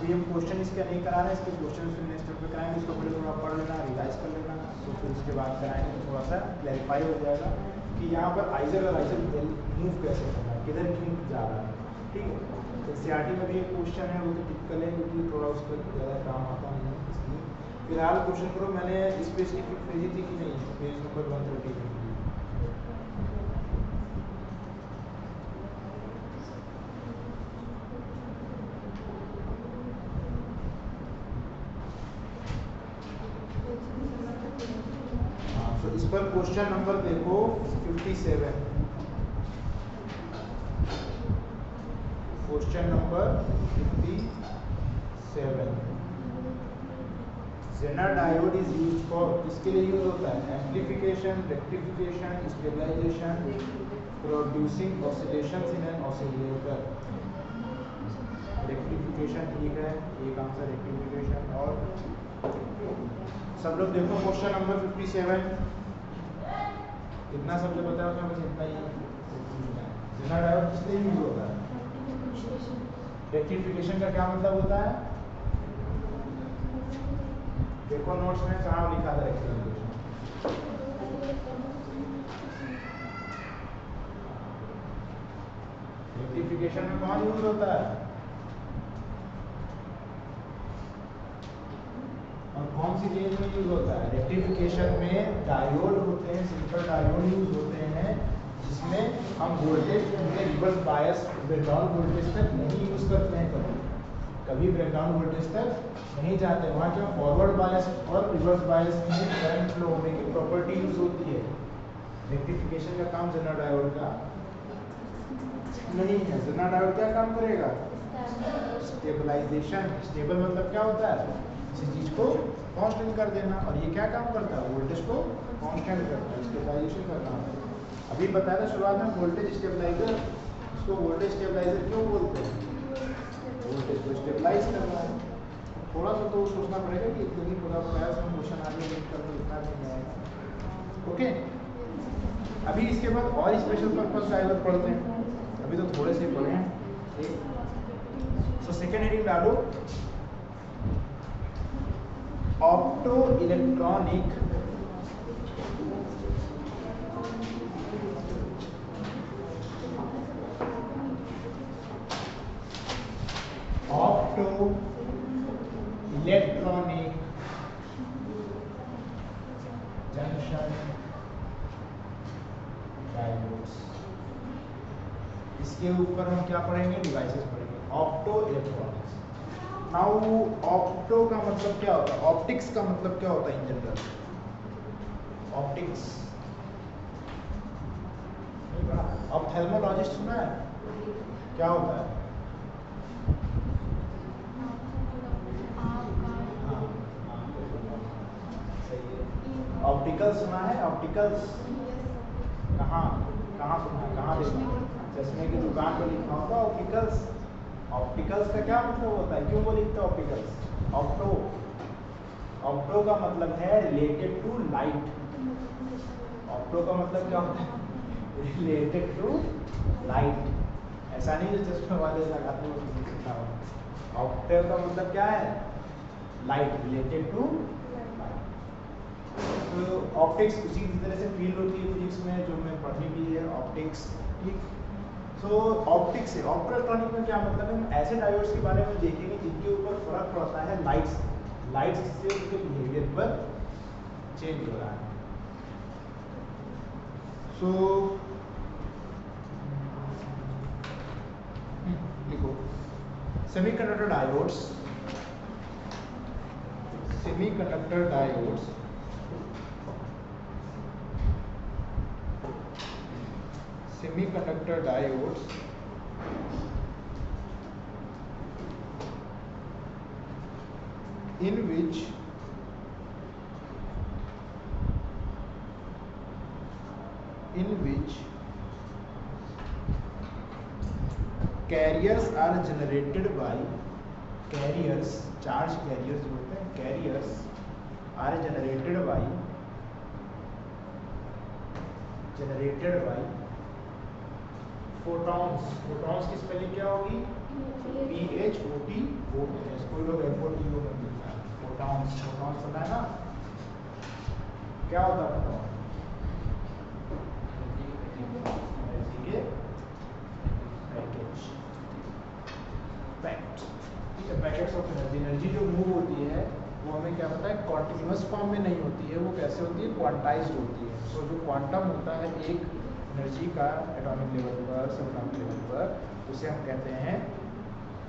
अभी हम क्वेश्चन इसका नहीं करा रहे हैं, इसके क्वेश्चन फिर नेक्स्ट स्टेप पे कराएंगे, इसको पहले थोड़ा पढ़ लेना, रिवाइज कर लेना, तो फिर उसके बाद कराएंगे तो थोड़ा सा क्लैरिफाई हो जाएगा कि यहाँ पर आइजर और आइजर मूव कैसे करना है, किधर क्यों जा रहा है। ठीक है, एनसीईआरटी में भी एक क्वेश्चन है, वो तो टिपिकल है क्योंकि थोड़ा उस पर ज़्यादा काम आता नहीं है, इसलिए फिलहाल क्वेश्चन करो। मैंने इस पेज की फिट भेजी थी कि नहीं, पेज नंबर 130 में। तो इस पर क्वेश्चन नंबर देखो 57, question number 57। Zener diode is used for, किसके लिए यूज होता है? Amplification, rectification, stabilisation, producing oscillations in an oscillator. Rectification ठीक है, एक आंसर रेक्टिफिकेशन। और सब लोग देखो क्वेश्चन नंबर 57, कितना सब जो बताया उसमें बस इतना ही है। जेनर डायोड किस लिए यूज होता है? रेक्टिफिकेशन का क्या मतलब होता है? देखो नोट्स में कहाँ लिखा था रेक्टिफिकेशन। रेक्टिफिकेशन में कौन यूज होता है और कौन सी केस में यूज होता है? रेक्टिफिकेशन में डायोड होते हैं, सिंपल डायोड यूज होते हैं, जिसमें हम वोल्टेज में रिवर्स बायस ब्रेकडाउन वोल्टेज तक नहीं यूज करते हैं, कभी ब्रेकडाउन वोल्टेज तक नहीं जाते। वहाँ क्या फॉरवर्ड बायस और रिवर्स बायस में करंट फ्लो होने की प्रॉपर्टी यूज होती है। रेक्टिफिकेशन का काम जेनर डायोड का नहीं है। जेनर डायोड क्या काम करेगा? स्टेबलाइजेशन। स्टेबल मतलब क्या होता है? किसी चीज को कांस्टेंट कर देना, और ये क्या काम करता है? वोल्टेज को कांस्टेंट करता है, स्टेबलाइजेशन का काम है। अभी बताया था शुरुआत में वोल्टेज स्टेबलाइजर, इसको वोल्टेज स्टेबलाइजर क्यों बोलते हैं? वोल्टेज को स्टेबलाइज करना है। थोड़ा सा तो सोचना पड़ेगा कि इतनी पूरा बताया, उसमें क्वेश्चन आगे लिख कर इतना नहीं आएगा। ओके, अभी इसके बाद और स्पेशल पर्पस डायोड पढ़ते हैं, अभी तो थोड़े से पढ़े हैं। सो सेकेंड हेडिंग डालो, ऑप्टो इलेक्ट्रॉनिक जंक्शन डायोड्स। इसके ऊपर हम क्या पढ़ेंगे? डिवाइसेस पढ़ेंगे, ऑप्टो इलेक्ट्रॉनिक्स। नाउ ऑप्टो का मतलब क्या होता है? ऑप्टिक्स का मतलब क्या होता है इन जनरल? ऑप्टिक्स ऑप्थेल्मोलॉजिस्ट सुना है? क्या होता है? ऑप्टिकल सुना है? ऑप्टिकल्स कहाँ कहाँ सुना है? कहाँ देखा? चश्मे की दुकान पर लिखा होता है ऑप्टिकल्स। ऑप्टिकल्स का क्या मतलब होता है? क्यों वो लिखते हैं ऑप्टिकल्स? ऑप्टो, ऑप्टो का मतलब है रिलेटेड टू लाइट। ऑप्टो का मतलब क्या होता है? Related to light. ऐसा नहीं जो चश्मे वाले लगाते हो। ऑप्टो का मतलब क्या है? Light, related to. तो ऑप्टिक्स उसी तरह से फील्ड होती है फिजिक्स में, जो मैं पढ़ी भी है ऑप्टिक्स। ठीक, सो ऑप्टिक्स से ऑप्टो इलेक्ट्रॉनिक में क्या मतलब है? हम ऐसे डायोड्स के बारे में देखेंगे जिनके ऊपर फर्क पड़ता है लाइट्स, लाइट्स से उनके बिहेवियर पर चेंज हो रहा है। सो लिखो, semiconductor diodes, semiconductor diodes semiconductor diodes in which carriers are generated by, carriers, charge carriers जो होते हैं, carriers are generated by photons। photons की स्पेलिंग क्या होगी? PHOT, कोई लोग FOTO में मिलता है, फोटॉन्स, फोटॉन्स पता है ना क्या होता है फोटॉन? एनर्जी के पैकेट, ठीक है, पैकेट्स ऑफ एनर्जी। एनर्जी जो मूव होती है वो हमें क्या पता है, कॉन्टिन्यूस फॉर्म में नहीं होती है, वो कैसे होती है, क्वांटाइज्ड होती है। सो जो क्वांटम होता है एक एनर्जी का एटॉमिक लेवल पर, सब एटॉमिक लेवल पर, उसे हम कहते हैं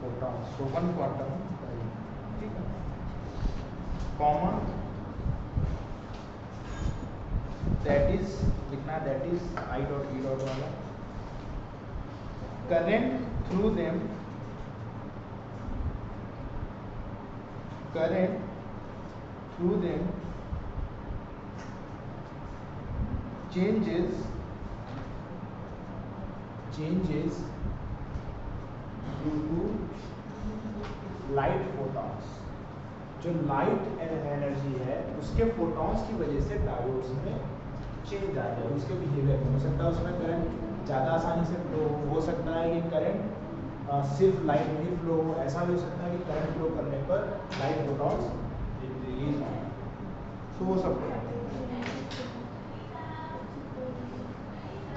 फोटॉन। सो वन क्वांटम, ठीक है, कॉमा दैट इज लिखना है, that is I dot E dot वाला, current through them, current through them changes due to light photons। जो लाइट एनर्जी है उसके फोटॉन्स की वजह से डायोड्स में चेंज आ जाए, उसके बिहेवियर में। हो सकता है उसमें करंट ज़्यादा आसानी से फ्लो हो सकता है कि करंट सिर्फ लाइट नहीं फ्लो हो, ऐसा भी हो सकता है कि करंट फ्लो करने पर लाइट फोटॉन्स रिलीज हो, तो वो सब।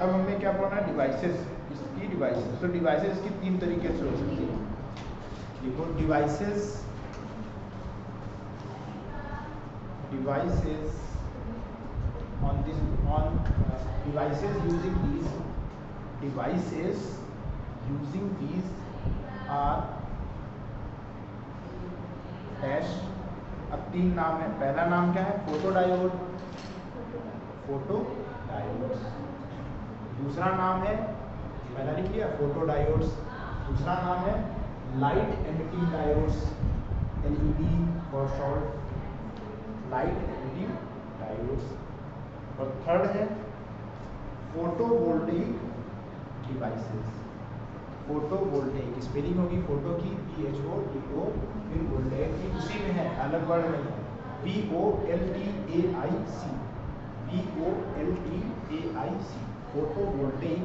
अब हमें क्या पढ़ना है, डिवाइसेस, इसकी डिवाइसेस। तो डिवाइसेस की तीन तरीके से हो सकती है। देखो devices using these are dash. अब तीन नाम है, पहला नाम क्या है, फोटोडायोड, दूसरा नाम है, पहला लिख लिया फोटोडायोड्स, दूसरा नाम है light emitting diodes, LED for short, light emitting diodes, और थर्ड है फोटोवोल्टेइक डिवाइसेस। फोटोवोल्टेइक स्पेलिंग होगी फोटो की PHOTO, फिर वोल्टेइक की उसी में है, अलग वर्ड नहीं है, VOLTAIC, फोटोवोल्टेइक,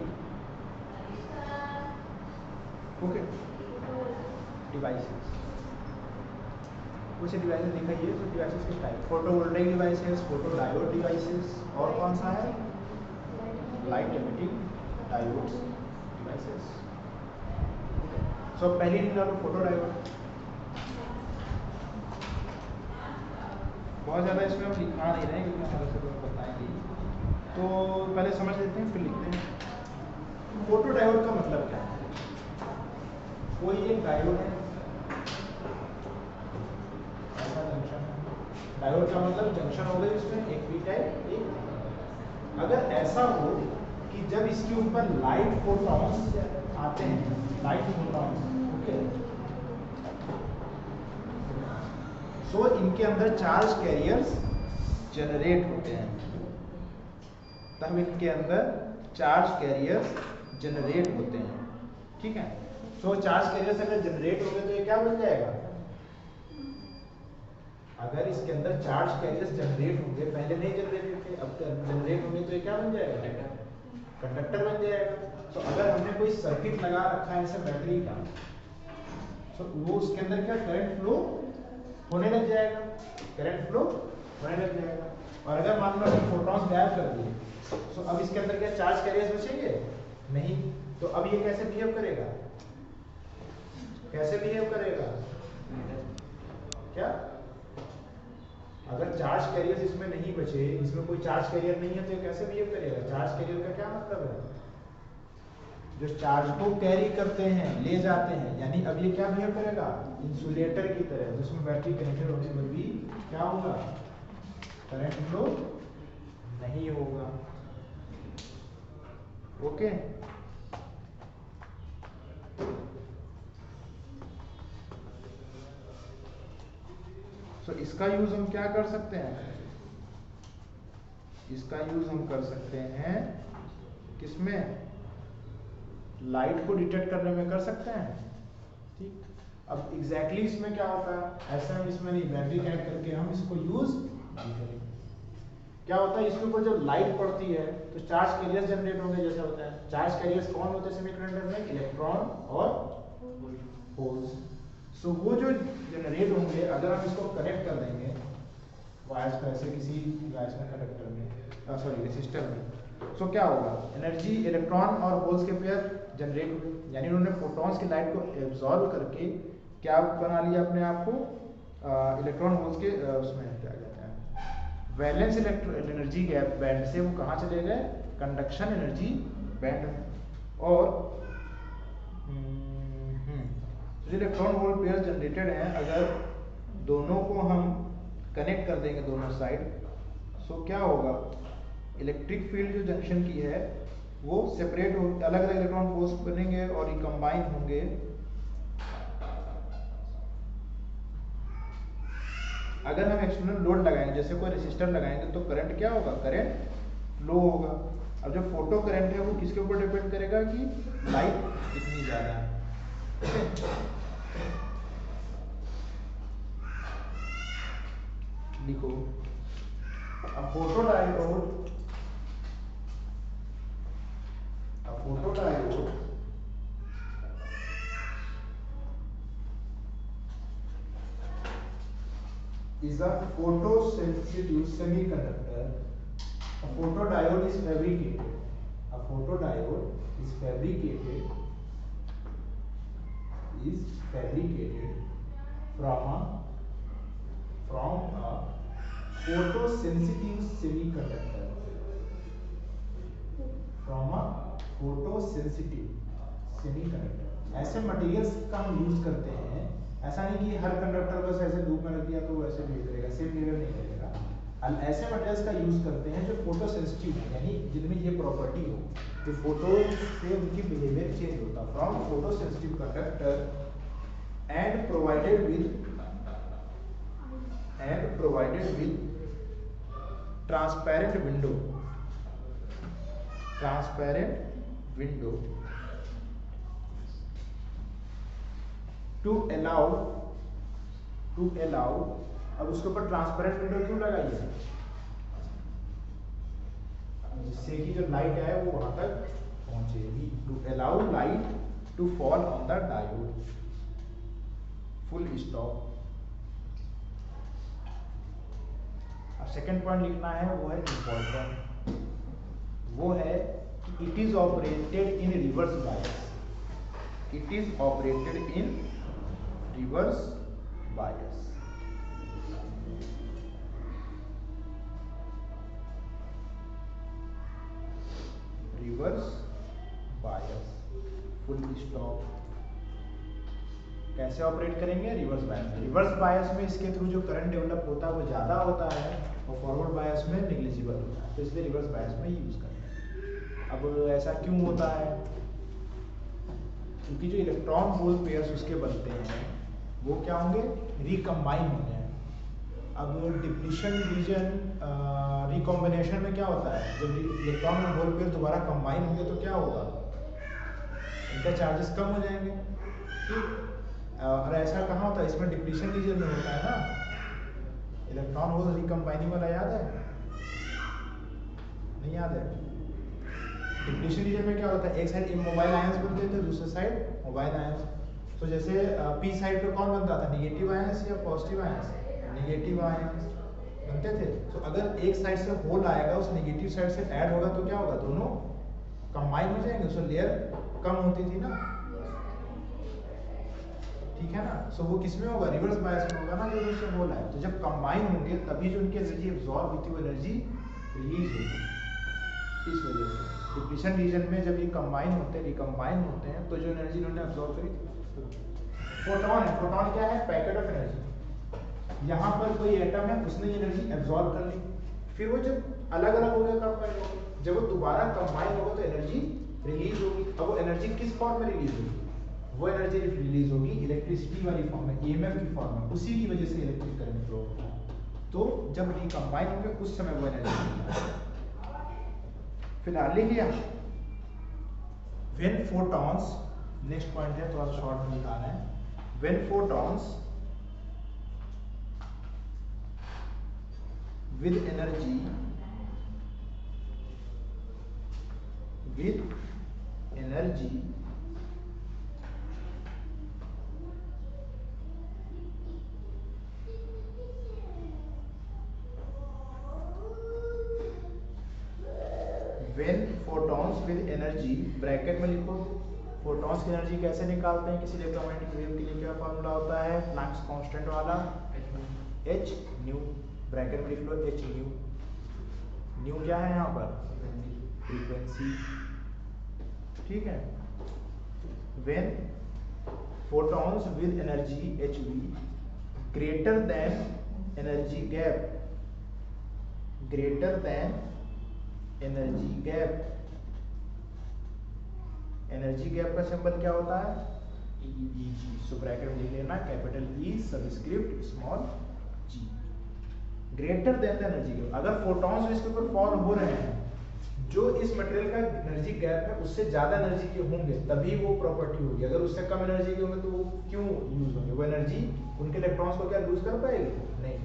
ओके, डिवाइसेस। कुछ डिवाइसेस दिखाइए, तो डिवाइसेस के type, photovoltaic devices, photodiode devices, और कौन सा है, लाइट एमिटिंग डायोड्स डिवाइसेस। सो पहली निकालो फोटोडायोड। बहुत ज़्यादा इसमें हम लिखा नहीं रहे क्योंकि हमारे से लोग बताएंगे, तो पहले समझ लेते हैं फिर लिखते हैं। फोटोडायोड का मतलब क्या है, कोई एक डायोड है, ऐसा जंक्शन है, डायोड का मतलब जंक्शन हो गई उसमें एक पी टाइप एक। अगर ऐसा हो कि जब इसके ऊपर लाइट फोटॉन्स आते हैं, लाइट फोटॉन्स, ओके, सो इनके अंदर चार्ज कैरियर्स जनरेट होते हैं, तब इनके अंदर चार्ज कैरियर्स जनरेट होते हैं, ठीक है। सो चार्ज कैरियर्स अगर जनरेट हो गए तो ये क्या बन जाएगा, अगर इसके अंदर चार्ज कैरियर्स जनरेट होंगे, पहले नहीं जनरेट थे, अब जनरेट होंगे तो ये क्या बन जाएगा, कंडक्टर बन जाएगा। तो अगर हमने कोई सर्किट लगा रखा है जैसे बैटरी का, तो वो उसके अंदर क्या करंट फ्लो होने लग जाएगा, करंट फ्लो होने लग जाएगा। और अगर मान लो फोटॉन्स गायब कर दिए, तो अब इसके अंदर क्या चार्ज कैरियर्स बचेंगे नहीं, तो अब ये कैसे बिहेव करेगा, कैसे बिहेव करेगा, क्या, अगर चार्ज कैरियर्स इसमें नहीं बचे, इसमें कोई चार्ज कैरियर नहीं है, तो ये कैसे बिहेव करेगा। चार्ज कैरियर का क्या मतलब है, जो चार्ज को कैरी करते हैं, ले जाते हैं, यानी अब ये क्या बिहेव करेगा, इंसुलेटर की तरह, जिसमें बैटरी कनेक्टेड होने पर भी क्या होगा, करंट फ्लो नहीं होगा, ओके। तो इसका यूज हम क्या कर सकते हैं, इसका यूज हम कर सकते हैं किसमें, लाइट को डिटेक्ट करने में कर सकते हैं, ठीक। अब एग्जैक्टली इसमें क्या होता है, ऐसा हम इसमें नहीं, बैटरी कनेक्ट करके हम इसको यूज नहीं करेंगे। क्या होता है, इसके ऊपर जब लाइट पड़ती है तो चार्ज कैरियर्स जनरेट होंगे, जैसा होता है। चार्ज कैरियर्स कौन होते हैं सेमीकंडक्टर में, इलेक्ट्रॉन और होल्स। सो वो जो जनरेट होंगे अगर हम इसको कनेक्ट कर देंगे वायर्स को ऐसे किसी वायर्स में कंडक्टर में सॉरी रेसिस्टर में, सो क्या होगा, एनर्जी इलेक्ट्रॉन और होल्स के पेयर जनरेट हुए, यानी उन्होंने फोटॉन्स की लाइट को एब्जॉर्ब करके क्या बना लिया अपने आप को, इलेक्ट्रॉन होल्स के उसमें क्या कहते हैं वैलेंस एनर्जी गैप बैंड से वो कहाँ चले गए, कंडक्शन एनर्जी बैंड में। और जो इलेक्ट्रॉन होल पेयर जनरेटेड हैं अगर दोनों को हम कनेक्ट कर देंगे दोनों साइड, सो क्या होगा, इलेक्ट्रिक फील्ड जो जंक्शन की है वो सेपरेट हो, अलग अलग इलेक्ट्रॉन फोर्स बनेंगे और रिकम्बाइन होंगे। अगर हम एक्सटर्नल लोड लगाएंगे जैसे कोई रेसिस्टर लगाएंगे तो करंट क्या होगा, करंट फ्लो होगा। अब जो फोटो करंट है वो किसके ऊपर डिपेंड करेगा कि लाइट कितनी ज्यादा है। लिखो a photodiode is a photosensitive semiconductor. A photodiode is fabricated. A photodiode is fabricated from a photosensitive semiconductor. From a photosensitive semiconductor. ऐसे मटेरियल्स का हम यूज करते हैं, ऐसा नहीं कि हर कंडक्टर बस ऐसे धूप में रख दिया तो वैसे बिहेव करेगा, सेम बिहेवियर नहीं करेगा। ऐसे मटेरियल्स का यूज करते हैं जो फोटो सेंसिटिव है, यानी जिनमें ये प्रॉपर्टी हो कि फोटो से उनकी बिहेवियर चेंज होता। From photo sensitive conductor and provided with transparent window to allow, अब उसके ऊपर ट्रांसपेरेंट विंडो क्यों लगाई है, जिससे कि जो लाइट है वो वहां तक पहुंचेगी। To allow light to fall on the diode, full stop. अब सेकेंड पॉइंट लिखना है, वो है इंपॉर्टेंट, वो है कि it is operated in reverse bias. It is operated in reverse bias. Reverse bias, full stop. कैसे ऑपरेट करेंगे, रिवर्स बायस में। रिवर्स बायस में इसके थ्रू जो करंट डेवलप होता है वो ज़्यादा होता है और फॉरवर्ड बायस में नेग्लिजिबल होता है, तो इसलिए रिवर्स बायस में यूज करते हैं। अब ऐसा क्यों होता है, क्योंकि जो इलेक्ट्रॉन होल पेयर्स उसके बनते हैं वो क्या होंगे, रिकम्बाइन होंगे। अब डिप्लीशन रीजन रिकॉम्बिनेशन में क्या होता है, जब इलेक्ट्रॉन और होल पेयर दोबारा कंबाइन होंगे तो क्या होगा, इनका चार्जेस कम हो जाएंगे। ठीक, और ऐसा कहाँ होता है, इसमें डिप्लीशन रीजन में होता है ना, इलेक्ट्रॉन होल रिकम्बाइनिंग वाला याद है, नहीं याद है। डिप्लीशन रीजन में क्या होता है, एक साइड इमोबाइल आयंस बनते थे, दूसरे साइड मोबाइल आयंस। तो जैसे पी साइड पे कौन बनता था, निगेटिव आयंस या पॉजिटिव आयंस, निगेटिव आयंस बनते थे। तो अगर एक साइड से होल आएगा उस नेगेटिव साइड से ऐड होगा तो क्या होगा, दोनों कंबाइन हो जाएंगे, सो लेयर कम होती थी ना, ठीक है ना। सो वो किस में होगा, रिवर्स बायस में होगा ना, जो उससे होल आए। तो जब कंबाइन होंगे तभी जो उनकी एनर्जी एब्जॉर्ब होती है वो एनर्जी रिलीज होगी। इस वजह से डिप्लीशन रीजन में जब ये कंबाइन होते हैं, रिकम्बाइन होते हैं, तो जो एनर्जी इन्होंने एब्जॉर्ब करी थी, फोटोन है। फोटोन क्या है, पैकेट ऑफ एनर्जी। यहाँ पर कोई एटम है, उसने एनर्जी एब्जॉर्ब कर ली, फिर वो जब अलग अलग हो गया कंबाइन हो गया, जब वो दोबारा कंबाइन होगा तो एनर्जी रिलीज होगी। अब वो एनर्जी किस फॉर्म में रिलीज होगी, वो एनर्जी रिलीज होगी इलेक्ट्रिसिटी वाली फॉर्म में, ईएमएफ की फॉर्म में, उसी की वजह से इलेक्ट्रिक करंट फ्लो होता है। तो जब रिकम्बाइन होंगे उस समय वो एनर्जी। फिलहाल लिख लिया। व्हेन फोटॉन्स, नेक्स्ट पॉइंट है, थोड़ा सा शॉर्ट में बताना है। When photons with energy when photons with energy, bracket में लिखो फोटॉन्स की एनर्जी कैसे निकालते हैं किसी इलेक्ट्रोमैग्नेटिक वेव के लिए, क्या फॉर्मूला होता है प्लैंक्स कांस्टेंट वाला h न्यू, ब्रैकेट में लिख लो h न्यू, न्यू क्या है यहाँ पर फ्रीक्वेंसी, ठीक है। When photons with energy hv greater than energy gap, greater than energy gap, energy gap का सिंबल क्या होता है Eg, सो ब्रैकेट में लिख लेना capital E subscript small g, greater than the energy gap. अगर फोटॉन्स इसके ऊपर फॉल हो रहे हैं जो इस मटेरियल का एनर्जी गैप है उससे ज्यादा एनर्जी के होंगे तभी वो प्रॉपर्टी होगी, अगर उससे कम एनर्जी के होंगे तो वो क्यों यूज होंगे, वो एनर्जी उनके इलेक्ट्रॉन्स को क्या लूज कर पाएगी नहीं,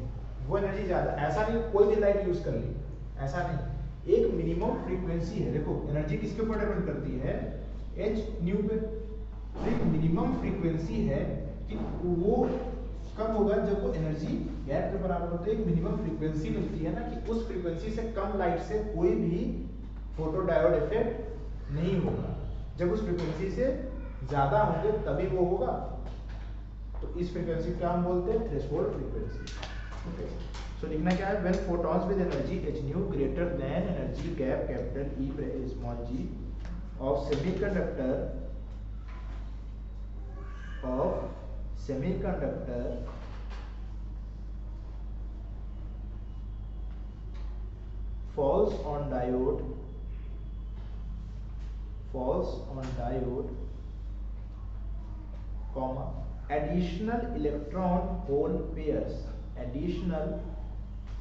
वो एनर्जी ज्यादा, ऐसा नहीं कोई भी लाइट यूज कर ली, ऐसा नहीं, एक मिनिमम फ्रीक्वेंसी है, देखो एनर्जी किसके ऊपर डिपेंड करती है h न्यू पे, एक मिनिमम फ्रीक्वेंसी है कि वो कब होगा जब वो एनर्जी गैप के बराबर होता है, एक मिनिमम फ्रीक्वेंसी मिलती है ना कि उस फ्रीक्वेंसी से कम लाइट से कोई भी फोटो डायोड इफेक्ट नहीं होगा, जब उस फ्रीक्वेंसी से ज्यादा होंगे तभी वो होगा, तो इस फ्रीक्वेंसी को हम बोलते हैं थ्रेशोल्ड फ्रीक्वेंसी। ओके, सो लिखना क्या है when photons with energy h new greater than energy gap capital E small g of semiconductor falls on diode comma additional electron hole pairs, additional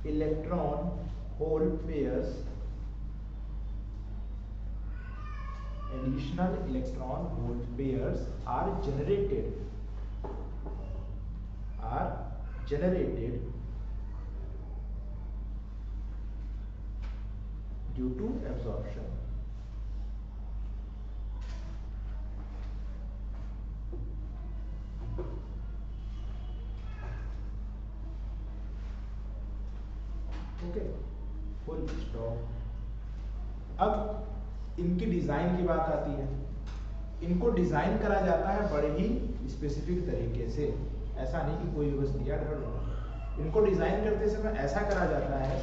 electron hole pairs are generated due to absorption। Okay, full stop. अब इनकी डिजाइन की बात आती है, इनको डिजाइन करा जाता है बड़े ही स्पेसिफिक तरीके से, ऐसा नहीं कि कोई बस दिया कर, इनको डिजाइन करते समय ऐसा करा जाता है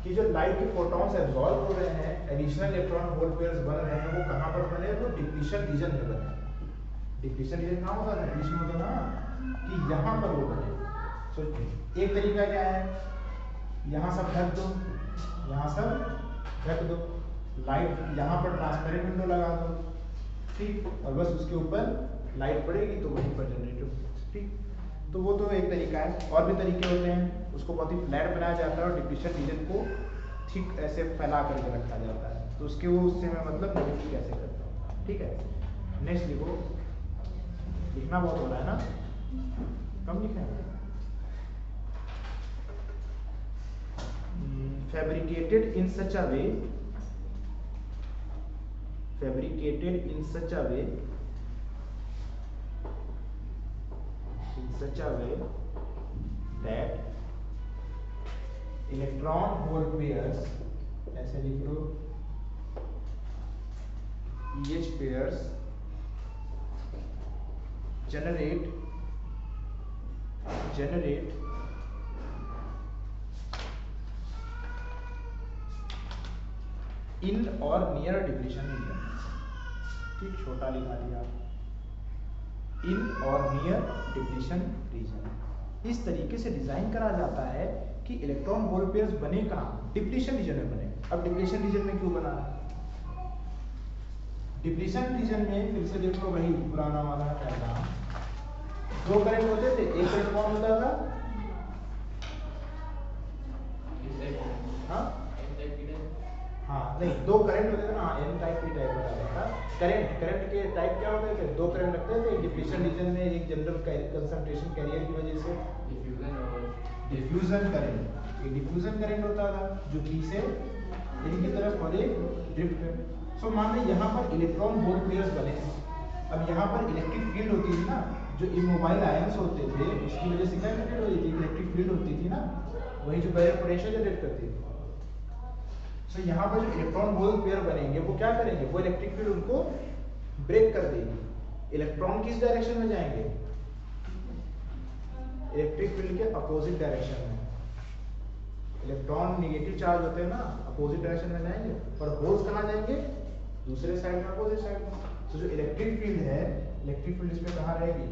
कि जो लाइट के फोटॉन्स एब्जॉर्ब हो रहे हैं, एडिशनल इलेक्ट्रॉन होल पेयर्स बन रहे हैं, वो कहाँ पर बने, वो डिप्लीशन रीजन में बने। डिप्लीशन रीजन कहाँ होता है, डिप्लीशन होता है ना कि यहाँ पर वो बने। सो एक तरीका क्या है, यहाँ सब ढक दो, यहाँ सब ढक दो, लाइट यहाँ पर ट्रांसपेरेंट विंडो लगा दो, ठीक, और बस उसके ऊपर लाइट पड़ेगी तो वहीं पर जनरेट हो, ठीक। तो वो तो एक तरीका है, और भी तरीके होते हैं, उसको बहुत ही फ्लैट बनाया जाता है और डिप्लीशन रीजन को ठीक ऐसे फैला करके रखा जाता है, तो उसके वो उससे मैं मतलब नेगेटिव कैसे करता हूँ, ठीक है। नेक्स्ट लिखो, लिखना बहुत हो रहा है ना, कम लिखा है। Fabricated in such a way that electron hole pairs, ऐसे लिख लो EH pairs generate in or near depletion region, ठीक, छोटा लिखा दिया, इन और नियर डिप्लीशन रीजन। इस तरीके से डिजाइन करा जाता है कि इलेक्ट्रॉन होल पेयर्स बने कहाँ, डिप्लीशन रीजन में बने। अब डिप्लीशन रीजन में क्यों बना है, डिप्लीशन रीजन में फिर से देखो वही पुराना वाला डायग्राम, दो करंट होते थे, एक करंट कौन होता था, हाँ नहीं, दो करंट होते थे ना, एन टाइप पी टाइप बता था। करंट के टाइप क्या होते थे, दो करंट लगते थे, डिप्लीशन रीजन में एक जनरल कंसंट्रेशन कैरियर की वजह से डिफ्यूजन करंट, एक डिफ्यूजन करंट होता था जो पी से एन की तरफ और एक ड्रिफ्ट। सो मान लीजिए यहाँ पर इलेक्ट्रॉन होल पेयर्स बने, अब यहाँ पर इलेक्ट्रिक फील्ड होती थी ना, जो इमोबाइल आयंस होते थे उसकी वजह से क्या जनरेट होती थी, इलेक्ट्रिक फील्ड होती थी ना, वही जो बैरियर पोटेंशियल जनरेट करती थी। सो यहाँ पर जो इलेक्ट्रॉन होल पेयर बनेंगे वो क्या करेंगे, वो इलेक्ट्रिक फील्ड उनको ब्रेक कर देगी। इलेक्ट्रॉन किस डायरेक्शन में जाएंगे, इलेक्ट्रिक फील्ड के अपोजिट डायरेक्शन में। इलेक्ट्रॉन नेगेटिव चार्ज होते हैं ना, अपोजिट डायरेक्शन में जाएंगे, और होल्स कहाँ जाएंगे, दूसरे साइड में, अपोजिट साइड में। तो जो इलेक्ट्रिक फील्ड है, इलेक्ट्रिक फील्ड इसमें कहाँ रहेगी,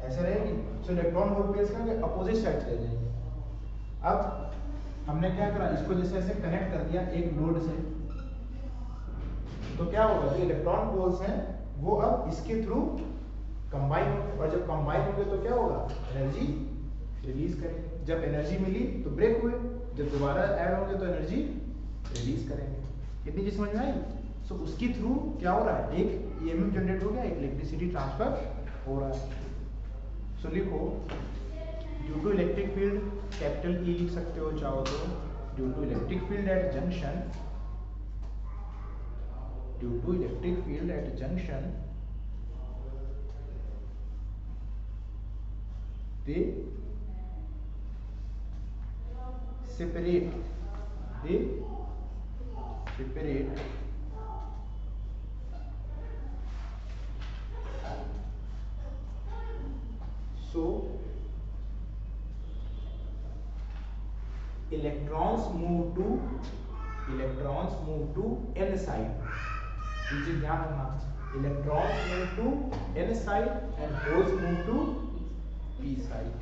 ऐसे रहेगी। सो इलेक्ट्रॉन होल पेयर्स क्या होंगे, अपोजिट साइड चले जाएंगे। अब हमने क्या करा, इसको जैसे ऐसे कनेक्ट कर दिया एक लोड से, तो क्या होगा, जो इलेक्ट्रॉन होल्स हैं वो अब इसके थ्रू कंबाइन होंगे, और जब कंबाइन होंगे तो क्या होगा, एनर्जी रिलीज करेंगे। जब एनर्जी मिली तो ब्रेक हुए, जब दोबारा ऐड होंगे तो एनर्जी रिलीज करेंगे। कितनी चीज समझ में आई। सो उसके थ्रू क्या हो रहा है, एक ईएमएफ जनरेट हो गया, एक इलेक्ट्रिसिटी ट्रांसफर हो रहा है। सो लिखो, due to electric field, capital E लिख सकते हो चाहो तो, due to electric field at junction, due to electric field at junction, they separate so electrons move to n side, ये ध्यान रखना, electrons move to n side and holes move to p side।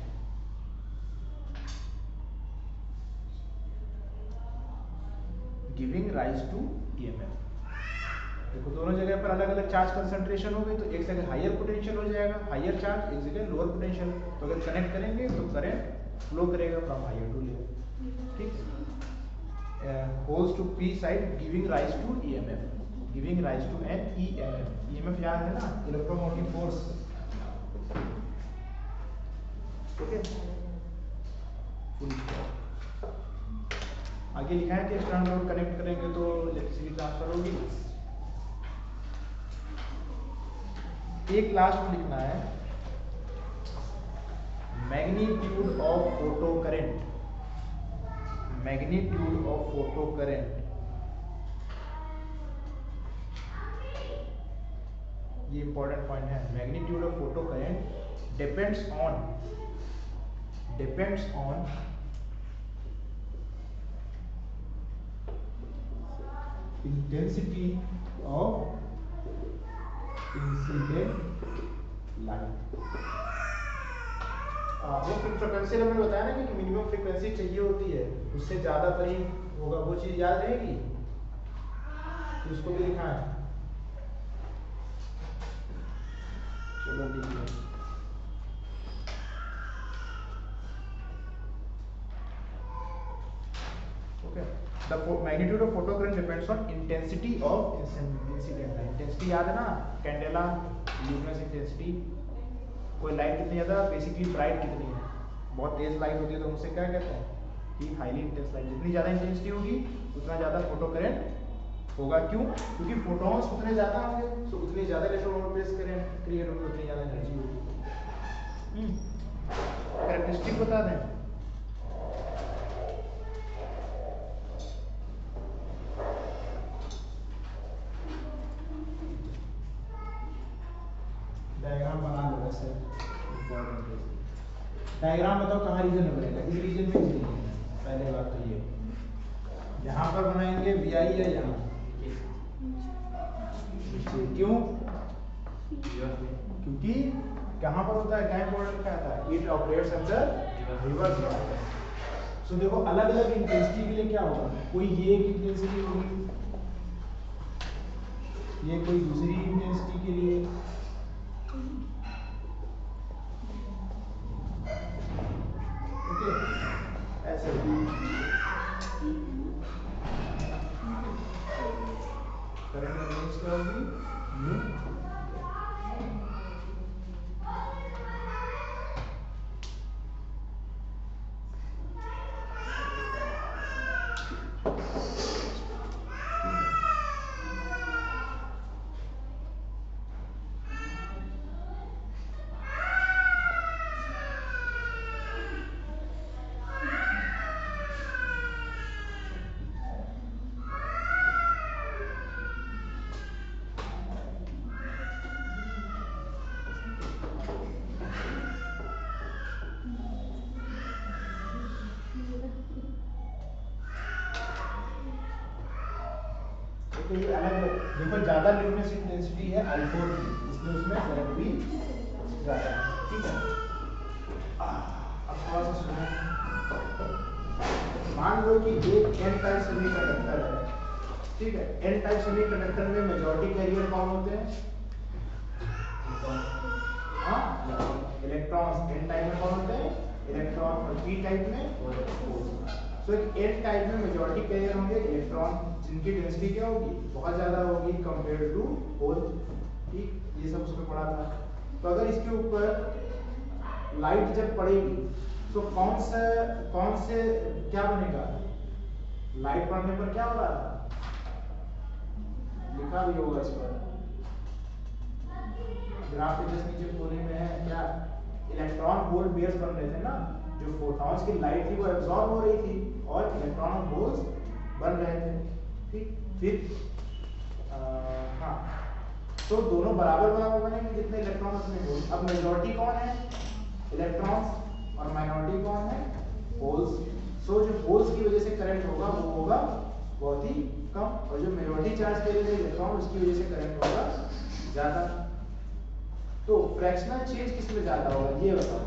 Giving rise to EMF. देखो दोनों जगह पर अलग अलग चार्ज कंसंट्रेशन हो गई, तो एक जगह हायर पोटेंशियल हो जाएगा, हायर चार्ज, एक जगह लोअर पोटेंशियल। तो अगर कनेक्ट करेंगे तो करंट फ्लो करेगा फ्रॉम हायर टू लोअर, ठीक। Holes to P side giving rise to EMF, giving rise to an EMF. EMF याद है ना, इलेक्ट्रोमोटिव फोर्स, ओके। आगे लिखा है कि एक्सटर्नल लोड कनेक्ट करेंगे तो इलेक्ट्रिसिटी ट्रांसफर होगी। एक लास्ट में लिखना है, magnitude of photo current, magnitude of photo current, ये इंपॉर्टेंट पॉइंट है। Magnitude of photo current depends on intensity of incident light। वो फ्रीक्वेंसी हमने बताया ना कि मिनिमम फ्रीक्वेंसी चाहिए होती है, उससे ज्यादा करीब होगा, वो चीज याद रहेगी, तो उसको भी लिखा है। चलो लिखिए, okay. The magnitude of photo current depends on intensity of incident light। Intensity याद है ना, कैंडेला ल्यूमिनस इंटेंसिटी, कोई लाइट कितनी ज्यादा, बेसिकली ब्राइट कितनी है, बहुत तेज लाइट होती है तो उनसे क्या कहते हैं कि हाईली इंटेंस लाइट। जितनी ज्यादा इंटेंसिटी होगी उतना ज्यादा फोटो करंट होगा। क्यों, क्योंकि फोटॉन्स उतने ज्यादा होंगे, तो उतनी ज्यादा इलेक्ट्रोमैग्नेटिक करंट क्रिएट होगी, उतनी ज्यादा एनर्जी होगी। कैरेक्टरिस्टिक बता दें, डायग्राम बना लो वैसे, डायग्राम बताओ कहाँ रीजन में बनेगा, इस रीजन में, इस रीजन में। पहले बात तो ये, यहाँ पर बनाएंगे वी आई है, यहाँ क्यों, क्योंकि कहाँ पर होता है, क्या इंपॉर्टेंट क्या था, it operates at the reverse wire. So देखो अलग अलग इंटेंसिटी के लिए क्या होगा, कोई ये एक इंटेंसिटी होगी, ये कोई दूसरी इंटेंसिटी के लिए, ओके, ऐसे करंट रेंज क्या होगी, तो ये अलग देखो, ज़्यादा ल्यूमिनेसेंट डेंसिटी है I4 की, इसलिए उसमें करंट भी ज़्यादा है। ठीक है, अब थोड़ा सा सुनो। मान लो कि एक एन टाइप सेमीकंडक्टर है, ठीक है। एन टाइप सेमीकंडक्टर में मेजॉरिटी कैरियर कौन होते हैं? हाँ, इलेक्ट्रॉन्स। एन टाइप में कौन होते हैं? इलेक्ट्रॉन। और पी टाइप में होल्स। तो एक एन टाइप में मेजॉरिटी कैरियर होंगे इलेक्ट्रॉन, जिनकी डेंसिटी क्या होगी? बहुत ज्यादा होगी कंपेयर टू होल। ठीक, ये सब उसमें पढ़ा था। तो अगर इसके ऊपर लाइट जब पड़ेगी तो कौन से क्या बनेगा? लाइट पड़ने पर क्या होगा? लिखा भी होगा इस पर, ग्राफ के जस्ट नीचे कोने में है क्या? इलेक्ट्रॉन होल पेयर्स बन रहे थे ना, जो फोटॉन्स की लाइट थी वो एब्जॉर्ब हो रही थी और इलेक्ट्रॉन और होल्स बन रहे थे। ठीक, फिर हाँ, तो दोनों बराबर बराबर बनेंगे, जितने इलेक्ट्रॉन उतने होल्स। अब मेजॉरिटी कौन है? इलेक्ट्रॉन्स। और माइनॉरिटी कौन है? होल्स। सो जो होल्स की वजह से करंट होगा वो होगा बहुत ही कम, और जो मेजॉरिटी चार्ज करेगा इलेक्ट्रॉन उसकी वजह से करंट होगा ज्यादा। तो फ्रैक्शनल चेंज किस में ज्यादा होगा ये बताओ?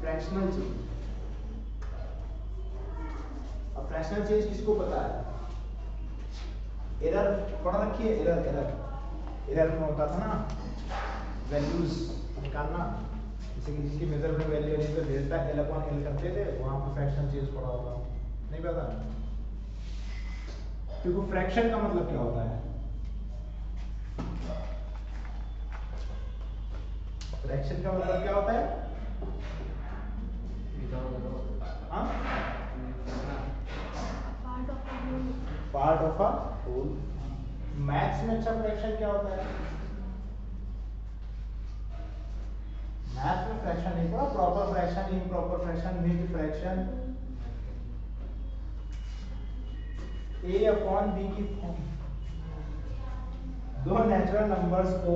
Fractional change. अब फ्रैक्शनल चेंज किसको पता है? एरर पढ़ रखी है? एरर में होता था ना वैल्यूज निकालना, जैसे कि जिसकी मेजरमेंट वैल्यू है तो डेल्टा L अपॉन L करते थे, वहां पर फ्रैक्शनल चेंज पढ़ा होगा, नहीं पता? क्योंकि फ्रैक्शन का मतलब क्या होता है? फ्रैक्शन का मतलब क्या होता है? हाँ, part of a hole. Maths में अच्छा फ्रैक्शन क्या होता है? मैथ्स में फ्रैक्शन नहीं पढ़ा, proper fraction, improper fraction, mid fraction, a upon b की फॉर्म। दो नेचुरल नंबर्स को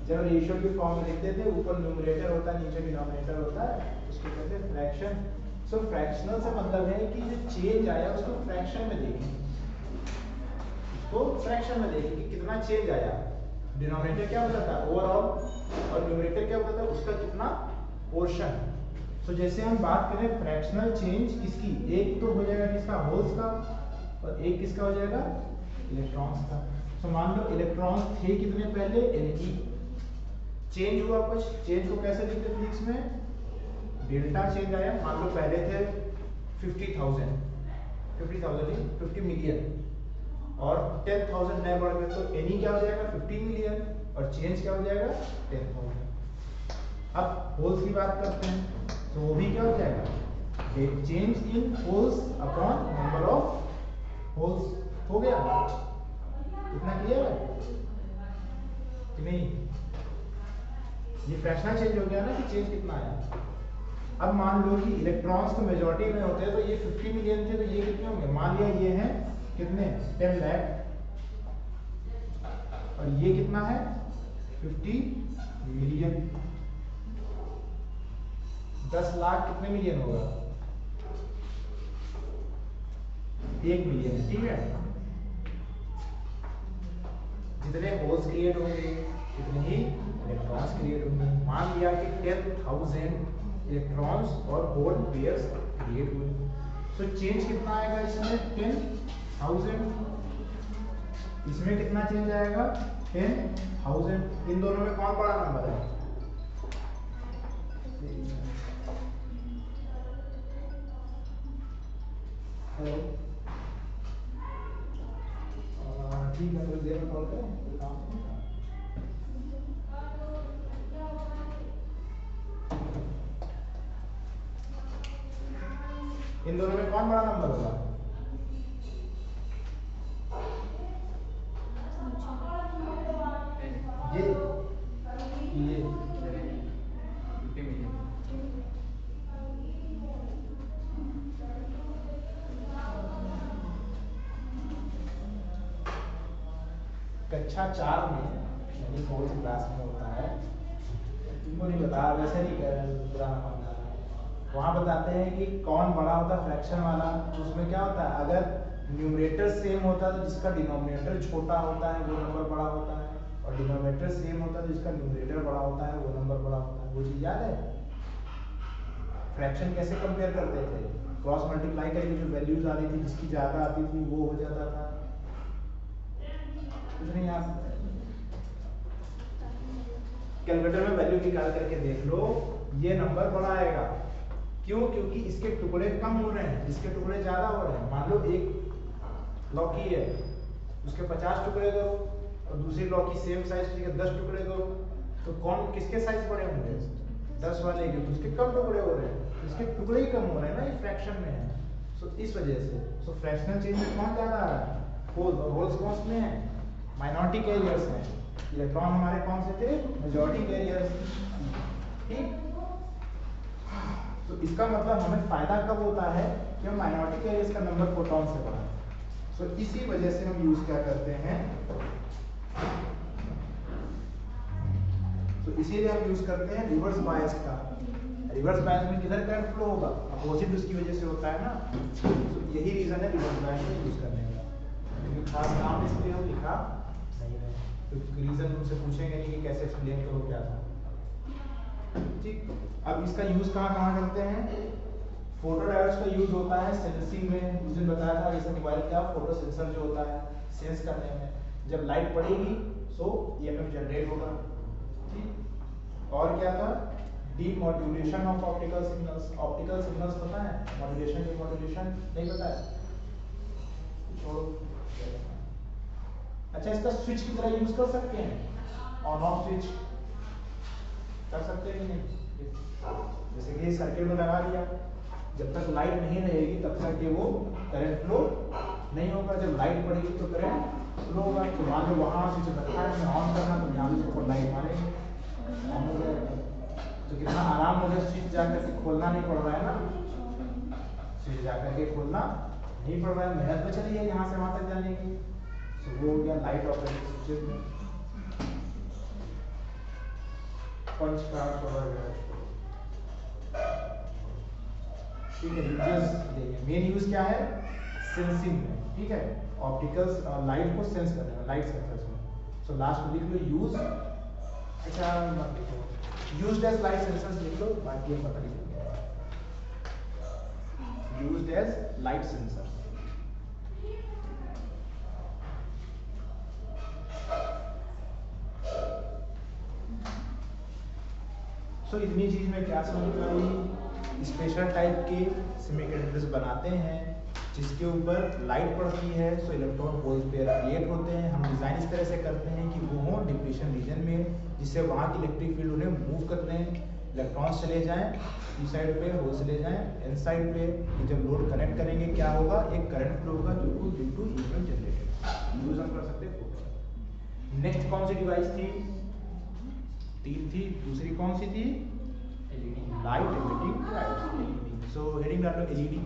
जब रेशियो की फॉर्म में लिखते थे, ऊपर न्यूमरेटर होता है नीचे डिनोमिनेटर होता है, उसको कहते हैं फ्रैक्शन। सो फ्रैक्शनल से मतलब है कि जो चेंज आया उसको फ्रैक्शन में देखें, उसको फ्रैक्शन में देखें कि कितना चेंज आया। डिनोमिनेटर क्या होता था? ओवरऑल, और न्यूमरेटर क्या होता था? उसका कितना पोर्शन। सो जैसे हम बात करें फ्रैक्शनल चेंज किसकी, एक तो हो जाएगा किसका? होल्स का, और एक किसका हो जाएगा? इलेक्ट्रॉन्स का। सो मान लो इलेक्ट्रॉन्स थे कितने पहले? N, चेंज हुआ कुछ, चेंज को कैसे लिखते फिजिक्स में? डेल्टा चेंज आया। मान लो पहले थे 50,000 50 मिलियन, और 10,000 नए बढ़ गए, तो N क्या हो जाएगा? 50 मिलियन, और चेंज क्या हो जाएगा? 10,000। अब होल्स की बात करते हैं, तो वो भी क्या हो जाएगा? Change in holes upon number of holes. हो गया? इतना क्लियर है कि नहीं? ये फ्रैक्शनल चेंज हो गया ना कि चेंज कितना आया। अब मान लो कि इलेक्ट्रॉन्स तो मेजॉरिटी में होते हैं, तो ये 50 मिलियन थे, तो ये कितने होंगे? मान लिया ये हैं कितने? 10 लाख, और ये कितना है? 50 मिलियन। 10 लाख कितने मिलियन होगा? 1 मिलियन। ठीक है, जितने होल्स क्रिएट होंगे उतने ही इलेक्ट्रॉन्स क्रिएट होंगे। मान लिया कि 10,000 इलेक्ट्रॉन्स और होल पेयर्स क्रिएट हुए, तो चेंज कितना आएगा इसमें? 10,000। इसमें कितना चेंज आएगा? 10,000। इन दोनों में कौन बड़ा नंबर है? हेलो, ठीक है, थोड़ी देर में कॉल करें, काम है। इन दोनों में कौन बड़ा नंबर होगा? ये कक्षा 4 में यानी 4th क्लास में होता है, तुमको नहीं बता, वैसे नहीं पुराना मानना है। वहाँ बताते हैं कि कौन बड़ा होता है फ्रैक्शन वाला। तो उसमें क्या होता है? अगर न्यूमरेटर सेम होता है तो जिसका डिनोमिनेटर छोटा होता है वो नंबर बड़ा होता है, और डिनोमिनेटर सेम होता है तो जिसका न्यूमरेटर बड़ा होता है वो नंबर बड़ा होता है। वो चीज याद है? फ्रैक्शन कैसे कंपेयर करते थे? क्रॉस मल्टीप्लाई करके जो वैल्यूज आ रही थी जिसकी ज्यादा आती थी वो हो जाता था। कुछ नहीं याद? कैलकुलेटर में वैल्यू निकाल करके देख लो, ये नंबर बड़ा आएगा। क्यों? क्योंकि इसके टुकड़े कम हो रहे हैं, इसके टुकड़े ज्यादा हो रहे हैं। मान लो एक लौकी है, उसके 50 टुकड़े करो, और दूसरी लौकी सेम साइज की 10 टुकड़े करो, तो कौन किसके साइज बड़े होंगे? 10 वाले के। तो उसके कम टुकड़े हो रहे हैं, इसके टुकड़े ही कम हो रहे हैं ना, ये फ्रैक्शन में है। सो इस वजह से फ्रैक्शनल चेंज में कौन ज्यादा आ रहा है? होल, और होल्स कौन में है? माइनॉरिटी कैरियर्स हैं। इलेक्ट्रॉन हमारे कौन से थे? Majority carriers. ठीक, तो इसका मतलब हमें फायदा कब होता है कि हम माइनॉरिटी कैरियर्स का नंबर प्रोटॉन से बढ़ाएं। सो इसी वजह से हम यूज क्या करते हैं, तो इसीलिए हम यूज करते हैं रिवर्स बायस का। रिवर्स बायस में किधर करंट फ्लो होगा? अपोजिट उसकी वजह से होता है ना। तो यही रीजन है रिवर्स बायस में यूज करने का। लेकिन खास काम इसलिए हम लिखा नहीं है, क्योंकि रीजन तुमसे पूछेंगे नहीं कि कैसे एक्सप्लेन करो क्या था। ठीक, अब इसका यूज कहाँ करते हैं? फोटोडायोड्स का यूज होता है सेंसिंग में। उस दिन बताया था जैसे मोबाइल का फोटो सेंसर जो होता है सेंस करने में, जब लाइट पड़ेगी सो ईएमएफ जनरेट होगा। ठीक, और क्या था? Demodulation of optical signals. Optical signals पता है? मॉड्यूलेशन, डीमॉड्यूलेशन नहीं पता है? छोड़ो। अच्छा, इसका स्विच की तरह यूज कर सकते हैं, ऑन ऑफ स्विच कर सकते हैं कि नहीं? जैसे कि सर्किट में लगा दिया, जब तक लाइट नहीं रहेगी तब तक ये वो करंट फ्लो नहीं होगा। जब लाइट पड़ेगी तो करंट फ्लो होगा। तो मान लो वहाँ स्विच रखा है, ऑन करना, तो यहाँ से ऊपर लाइट मारेंगे, ऑन हो जाएगा। तो कितना आराम हो गया, स्विच जाकर के खोलना नहीं पड़ रहा है ना, स्विच जाकर के खोलना नहीं पड़ रहा है, मेहनत तो चली है यहाँ से वहाँ तक जाने की। तो वो हो गया लाइट ऑपरेटेड स्विच में। पंच कार्ड हो गया। ठीक है, यूजेस देखिए, मेन यूज क्या है? सेंसिंग में। ठीक है, ऑप्टिकल्स लाइट को सेंस करने में, लाइट सेंसर्स में। सो लास्ट में लिख लो यूज। अच्छा मत लिखो, यूज्ड एज लाइट सेंसर्स लिख लो, बाकी हम पता नहीं चलेगा। Used as light sensors. So इतनी चीज में क्या समझ में आई? स्पेशल टाइप के सेमीकंडक्टर्स बनाते हैं जिसके ऊपर लाइट पड़ती है, so electron hole pair create होते हैं। हम डिजाइन इस तरह से करते हैं कि वो हो डिप्लीशन रीजन में, जिससे वहाँ की इलेक्ट्रिक फील्ड उन्हें मूव कर दें, इलेक्ट्रॉन्स चले जाएं पी साइड पे, होल चले जाएं एन साइड पे। जब लोड कनेक्ट करेंगे क्या होगा? एक करंट फ्लो होगा due to EMF generated. Use हम कर सकते हैं। नेक्स्ट कौन सी डिवाइस थी? 3 थी। दूसरी कौन सी थी? LED, light emitting light. So heading डालो एलईडी।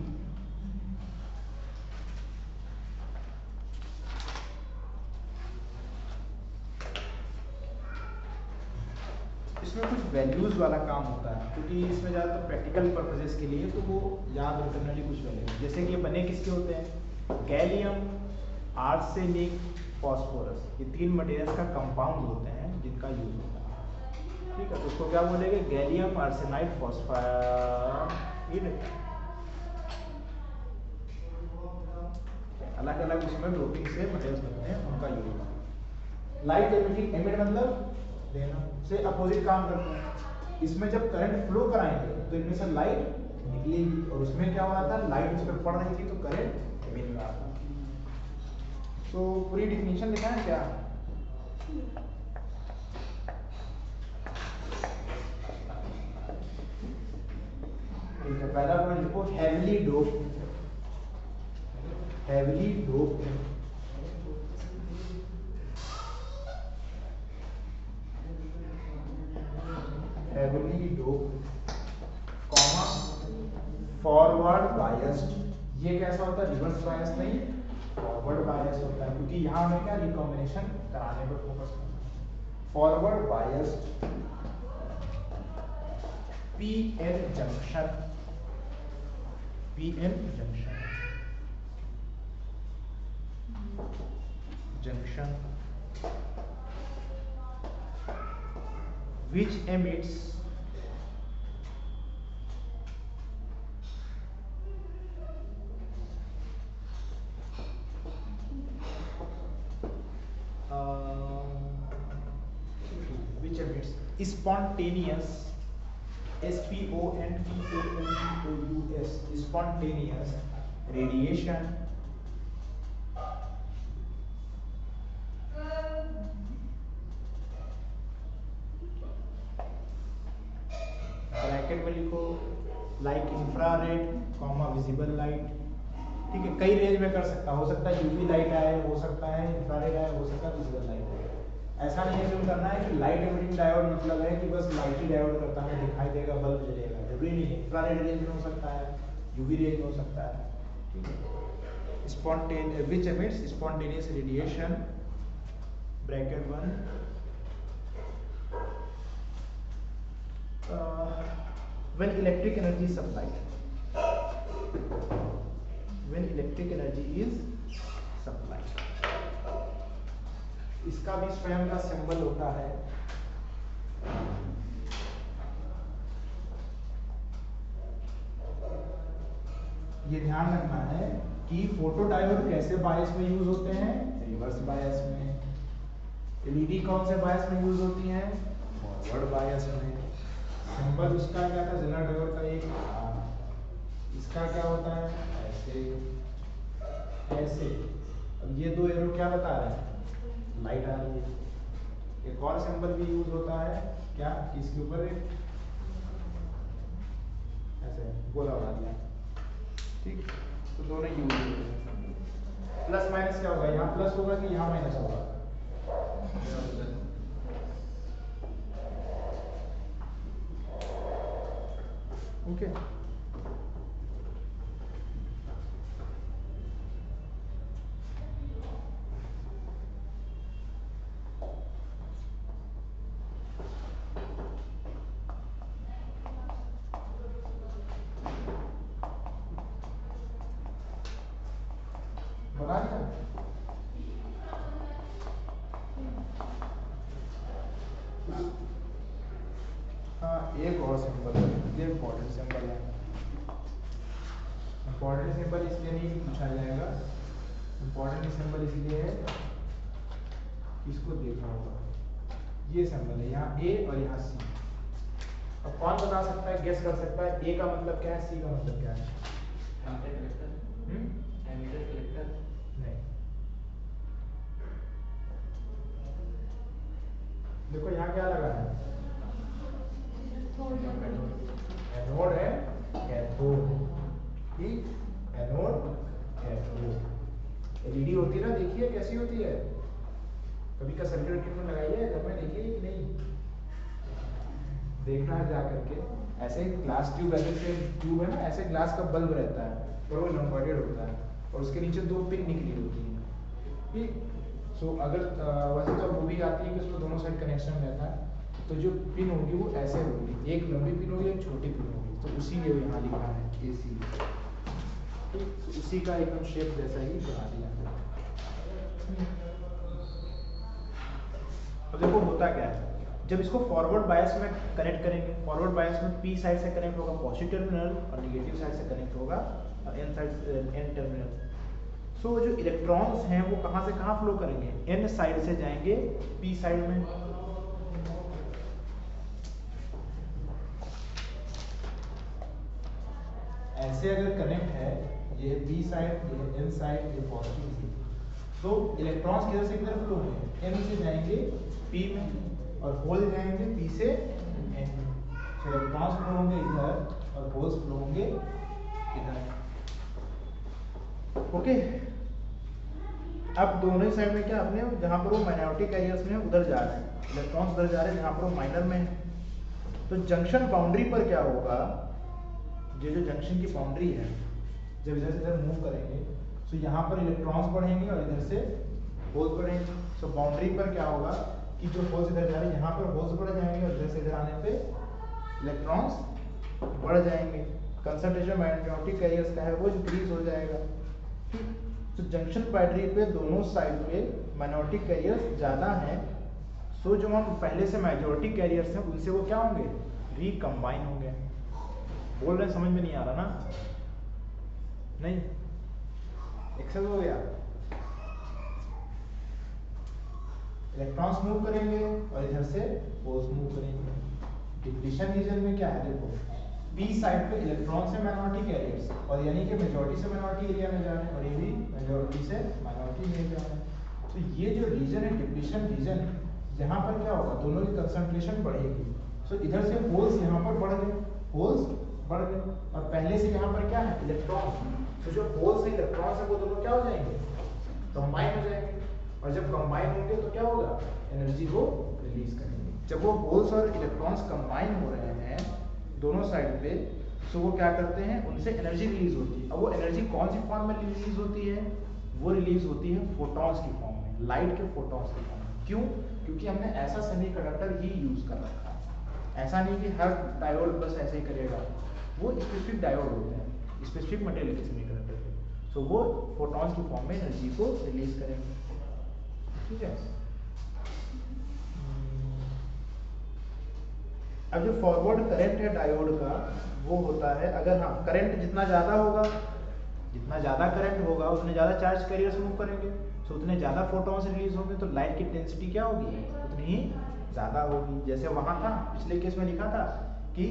इसमें कुछ वैल्यूज वाला काम होता है, क्योंकि इसमें ज़्यादातर प्रैक्टिकल पर्पजेस के लिए, तो वो याद रखने वाली कुछ वैल्यू। जैसे कि ये बने किसके होते हैं? गैलियम, आर्सेनिक, फास्फोरस, ये 3 मटेरियल्स का कंपाउंड होते हैं जिनका यूज होता है। ठीक है, तो उसको क्या बोलेंगे? Gallium arsenide phosphide. अलग अलग उसमें डोपिंग से मटेरियल्स बनते हैं, उनका यूज। लाइट एमिटिंग, एमिट मतलब देना, से अपोजिट काम करते हैं। इसमें जब करंट फ्लो कराएंगे तो इनमें से लाइट निकलेगी, और उसमें क्या हो रहा था? लाइट उस पर पड़ रही थी तो करंट मिल रहा था। तो पूरी डिफिनेशन लिखा है क्या? ठीक है, पहला पॉइंट लिखो heavily dope. Heavily dope, heavily dope, comma forward biased. ये कैसा होता है? रिवर्स बायस नहीं, फॉरवर्ड बायस होता है, क्योंकि यहाँ हमें क्या रिकॉम्बिनेशन कराने पर फोकस करना है। Forward biased PN junction, PN junction. junction which emits spontaneous spontaneous spontaneous radiation bracket में लिखो like infrared comma visible light. ठीक है, कई रेंज में कर सकता हो सकता है यूवी लाइट आए, हो सकता है इंफ्रारेड आए, हो सकता है विजिबल लाइट आए। ऐसा नहीं है कि करना है कि लाइट एमिटिंग डायोड मतलब है कि बस लाइट ही डायोड करता है, दिखाई देगा, बल्ब जलेगा, जरूरी नहीं है। इंफ्रारेड रेंज में हो सकता है, यूवी रेंज में हो सकता है। ठीक है, spontaneous which emits spontaneous radiation bracket 1 when electric energy is supplied, when electric energy is supplied। इसका भी स्वयं का सिंबल होता है ये ध्यान रखना है कि फोटोडायोड कैसे बायस में यूज होते हैं, रिवर्स बायस में। एलईडी कौन से बायस में यूज होती हैं, फॉरवर्ड बायस में। सिंबल उसका क्या था, जेनर डायोड का एक इसका क्या होता है, ऐसे ऐसे। अब ये दो एरो क्या बता रहे हैं, लाइट आ रही है। एक और सिंबल भी यूज होता है क्या, इसके ऊपर एक ऐसे गोला बना दिया। ठीक, तो दोनों यूज होते हैं। प्लस माइनस क्या होगा, यहाँ प्लस होगा कि यहाँ माइनस होगा, ओके। बना दिया। हाँ, एक और सिंबल है, ये इम्पोर्टेंट सिंबल है। इम्पोर्टेंट सिंबल इसलिए नहीं पूछा जाएगा, इम्पोर्टेंट सिंबल इसलिए है इसको देखना होगा। ये सिंबल है, यहाँ ए और यहाँ सी। अब कौन बता सकता है, गेस कर सकता है, ए का मतलब क्या है, सी का मतलब क्या है? नहीं, देखो यहाँ क्या लगा है, एनोड है, कैथोड। ठीक, एनोड कैथोड। एलईडी होती है ना, देखिए कैसी होती है, कभी का सर्किट में लगाइए घर में, देखिए कि नहीं, देखना है जा करके। ऐसे ग्लास ट्यूब, ऐसे ट्यूब है ना, ऐसे ग्लास का बल्ब रहता है और वो लंबोइडेड होता है और उसके नीचे दो पिन निकली होती है। ठीक, सो अगर वैसे तो मूवी आती है कि उसमें दोनों साइड कनेक्शन रहता है, तो जो पिन होगी वो ऐसे होगी, एक लंबी पिन होगी, एक छोटी पिन होगी, तो उसी लिए यहाँ लिखा है AC। ठीक, तो उसी का एकदम शेप जैसा ही बना दिया है। अब देखो होता क्या है, जब इसको फॉरवर्ड बायस में कनेक्ट करेंगे, फॉरवर्ड बायस में पी साइड से कनेक्ट होगा पॉजिटिव टर्मिनल और नेगेटिव साइड से कनेक्ट होगा और एन टर्मिनल। सो जो इलेक्ट्रॉन्स हैं वो कहाँ से कहाँ फ्लो करेंगे, एन साइड से जाएंगे पी साइड में। ऐसे अगर कनेक्ट है, ये बी साइड, ये एन साइड, ये पॉजिटिव, तो इलेक्ट्रॉन्स किधर से किधर फ्लो होंगे, एन से जाएंगे पी में और होल जाएंगे पी से एन। तो इलेक्ट्रॉन्स फ्लो होंगे इधर और होल्स फ्लो होंगे इधर। ओके, अब दोनों ही साइड में क्या अपने जहां पर वो माइनॉरिटी कैरियर्स में उधर जा रहे हैं, इलेक्ट्रॉन्स उधर जा रहे हैं जहां पर वो माइनर में है। तो जंक्शन बाउंड्री पर क्या होगा, ये जो जंक्शन की बाउंड्री है, जब इधर से इधर मूव करेंगे तो यहाँ पर इलेक्ट्रॉन्स बढ़ेंगे और इधर से होल्स बढ़ेंगे। सो बाउंड्री पर क्या होगा कि जो होल्स इधर जा रहे हैं यहाँ पर होल्स बढ़ जाएंगे और इधर से इधर आने पे इलेक्ट्रॉन्स बढ़ जाएंगे। कंसंट्रेशन माइनॉरिटी कैरियर्स का है वो इंक्रीज हो जाएगा। ठीक, तो जंक्शन बैटरी पे दोनों साइड पे माइनॉरिटी कैरियर्स ज़्यादा हैं, सो जो हम पहले से मेजॉरिटी कैरियर्स हैं उनसे वो क्या होंगे, रिकम्बाइन होंगे। बोल रहे समझ में नहीं आ रहा ना? नहीं, एक्सेस हो गया। इलेक्ट्रॉन्स मूव करेंगे और इधर से होल्स मूव करेंगे। डिप्लीशन रीजन में क्या है, देखो पी साइड पे इलेक्ट्रॉन्स है माइनॉरिटी कैरियर्स, और यानी कि मेजॉरिटी से माइनॉरिटी एरिया में जा रहे हैं, और ये भी मेजॉरिटी से माइनॉरिटी में जा रहे हैं। तो ये जो रीजन है डिप्लीशन रीजन, यहाँ पर क्या होगा, दोनों की कंसंट्रेशन बढ़ेगी। सो इधर से होल्स यहाँ पर बढ़ गए, होल्स बढ़ गए, और पहले से यहाँ पर क्या है, इलेक्ट्रॉन। तो जो होल्स है इलेक्ट्रॉन्स है वो दोनों क्या हो जाएंगे, कंबाइन हो जाएंगे, और जब कंबाइन होंगे तो क्या होगा, एनर्जी को रिलीज करेंगे। जब वो होल्स और इलेक्ट्रॉन्स कंबाइन हो रहे हैं दोनों साइड पे, सो वो क्या करते हैं, उनसे एनर्जी रिलीज होती है। अब वो एनर्जी कौन सी फॉर्म में रिलीज होती है, वो रिलीज होती है फोटॉन्स की फॉर्म में, लाइट के फोटॉन्स की फॉर्म में। क्यों? क्योंकि हमने ऐसा सेमीकंडक्टर ही यूज कर रखा है। ऐसा नहीं कि हर डायोड बस ऐसे ही करेगा, वो स्पेसिफिक डायोड होते हैं, स्पेसिफिक मटेरियल के सेमीकंडक्टर के, सो वो फोटॉन्स की फॉर्म में एनर्जी को रिलीज करेंगे। ठीक है। अब जो फॉरवर्ड करंट है डायोड का वो होता है, अगर हाँ करंट जितना ज़्यादा होगा, जितना ज़्यादा करंट होगा उतने ज़्यादा चार्ज कैरियर्स मूव करेंगे, सो उतने ज़्यादा फोटॉन्स रिलीज होंगे, तो लाइट की इंटेंसिटी क्या होगी, उतनी ही ज़्यादा होगी। जैसे वहाँ था पिछले केस में लिखा था कि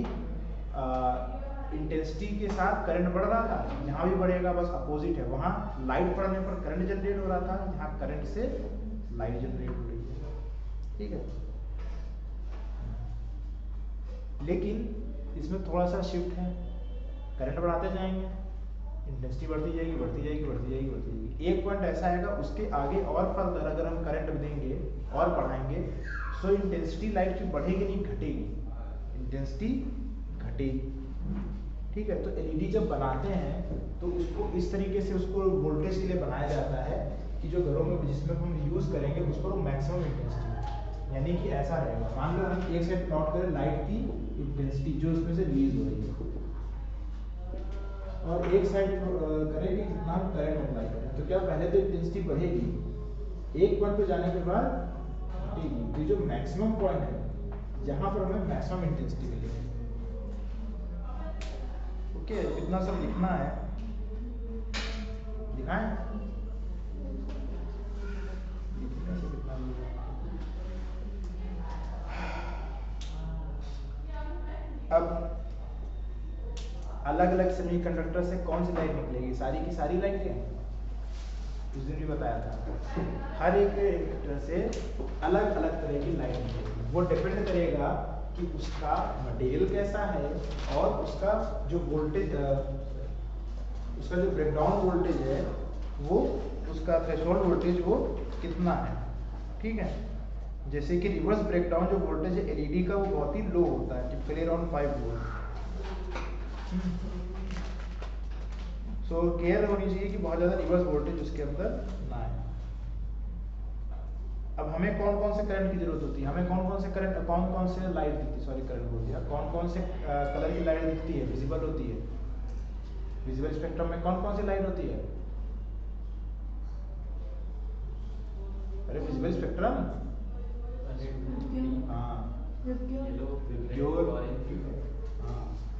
इंटेंसिटी के साथ करंट बढ़ रहा था, यहाँ भी बढ़ेगा, बस अपोजिट है। वहाँ लाइट पड़ने पर करंट जनरेट हो रहा था, यहाँ करंट से लाइट जनरेट हो रही है। ठीक है, लेकिन इसमें थोड़ा सा शिफ्ट है, करंट बढ़ाते जाएंगे, इंटेंसिटी बढ़ती जाएगी, बढ़ती जाएगी, बढ़ती जाएगी, बढ़ती जाएगी। एक पॉइंट ऐसा आएगा उसके आगे और फर्दर अगर हम करंट देंगे और बढ़ाएंगे, सो इंटेंसिटी लाइट की बढ़ेगी नहीं, घटेगी, इंटेंसिटी घटेगी। ठीक है, तो एलईडी जब बनाते हैं तो उसको इस तरीके से उसको वोल्टेज के लिए बनाया जाता है कि जो घरों में जिसमें हम यूज करेंगे उस पर मैक्सिमम इंटेंसिटी, यानी कि ऐसा रहेगा। मान लो हम एक साइड प्लॉट करें लाइट की इंटेंसिटी जो इसमें से रिलीज हो रही है, और एक साइड करें कि कितना हम करंट अप्लाई करें, तो क्या पहले तो इंटेंसिटी बढ़ेगी, एक पॉइंट पे जाने के बाद घटेगी। तो जो मैक्सिमम पॉइंट है जहां पर हमें मैक्सिमम इंटेंसिटी मिलेगी। ओके, कितना सब लिखना है, लिखा है कितना मिलेगा। अब अलग अलग सेमीकंडक्टर से कौन सी लाइट निकलेगी, सारी की सारी लाइटें, उस दिन भी बताया था, हर एक कंडक्टर से अलग अलग तरह की लाइट निकलेगी। वो डिपेंड करेगा कि उसका मटेरियल कैसा है और उसका जो वोल्टेज, उसका जो ब्रेकडाउन वोल्टेज है वो, उसका थ्रेशोल्ड वोल्टेज वो कितना है। ठीक है, जैसे कि रिवर्स ब्रेकडाउन जो वोल्टेज है एलईडी का वो बहुत ही लो होता है, typically around 5 volt. So care होनी चाहिए कि बहुत ज़्यादा रिवर्स वोल्टेज उसके अंदर ना है। अब हमें कौन कौन से करंट की जरूरत होती है, हमें कौन कौन से करंट, कौन कौन से लाइट दिखती है, सॉरी करंट बोल दिया, कौन कौन से कलर की लाइट दिखती है, विजिबल होती है, विजिबल स्पेक्ट्रम में कौन कौन सी लाइट होती है, अरे विजिबल स्पेक्ट्रम, हाँ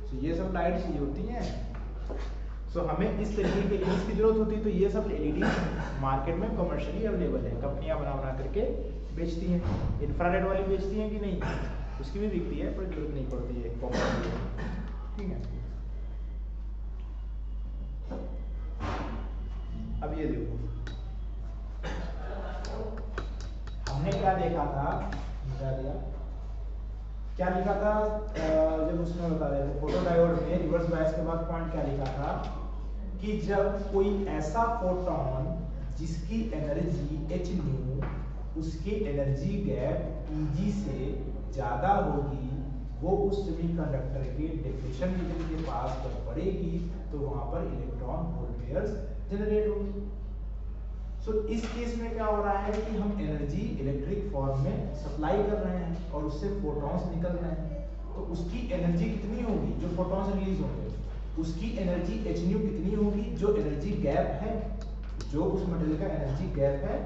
तो ये सब लाइट चाहिए होती हैं। सो हमें इस तरीके के एलईडी की जरूरत होती है, तो ये सब एलईडी मार्केट में कमर्शियली अवेलेबल है, कंपनियां बना बना करके बेचती हैं। इंफ्रारेड वाली बेचती हैं कि नहीं, उसकी भी बिकती है पर जरूरत नहीं पड़ती है कॉपर। ठीक है, अब ये देखो हमने क्या देखा था, क्या लिखा था जब उसमें बता रहे थे फोटोडायोड में रिवर्स बायस के बाद पॉइंट क्या लिखा था कि जब कोई ऐसा फोटोन जिसकी एनर्जी h न्यू उसकी एनर्जी गैप Eg से ज्यादा होगी, वो उस सेमीकंडक्टर के डिप्लीशन रीजन के पास जब पड़ेगी तो वहां पर इलेक्ट्रॉन होल पेयर्स जनरेट होंगे। सो इस केस में क्या हो रहा है कि हम एनर्जी इलेक्ट्रिक फॉर्म में सप्लाई कर रहे हैं और उससे फोटॉन्स निकल रहे हैं, तो उसकी एनर्जी कितनी होगी, जो फोटॉन्स रिलीज होंगे उसकी एनर्जी h न्यू कितनी होगी, जो एनर्जी गैप है जो उस मटेरियल का एनर्जी गैप है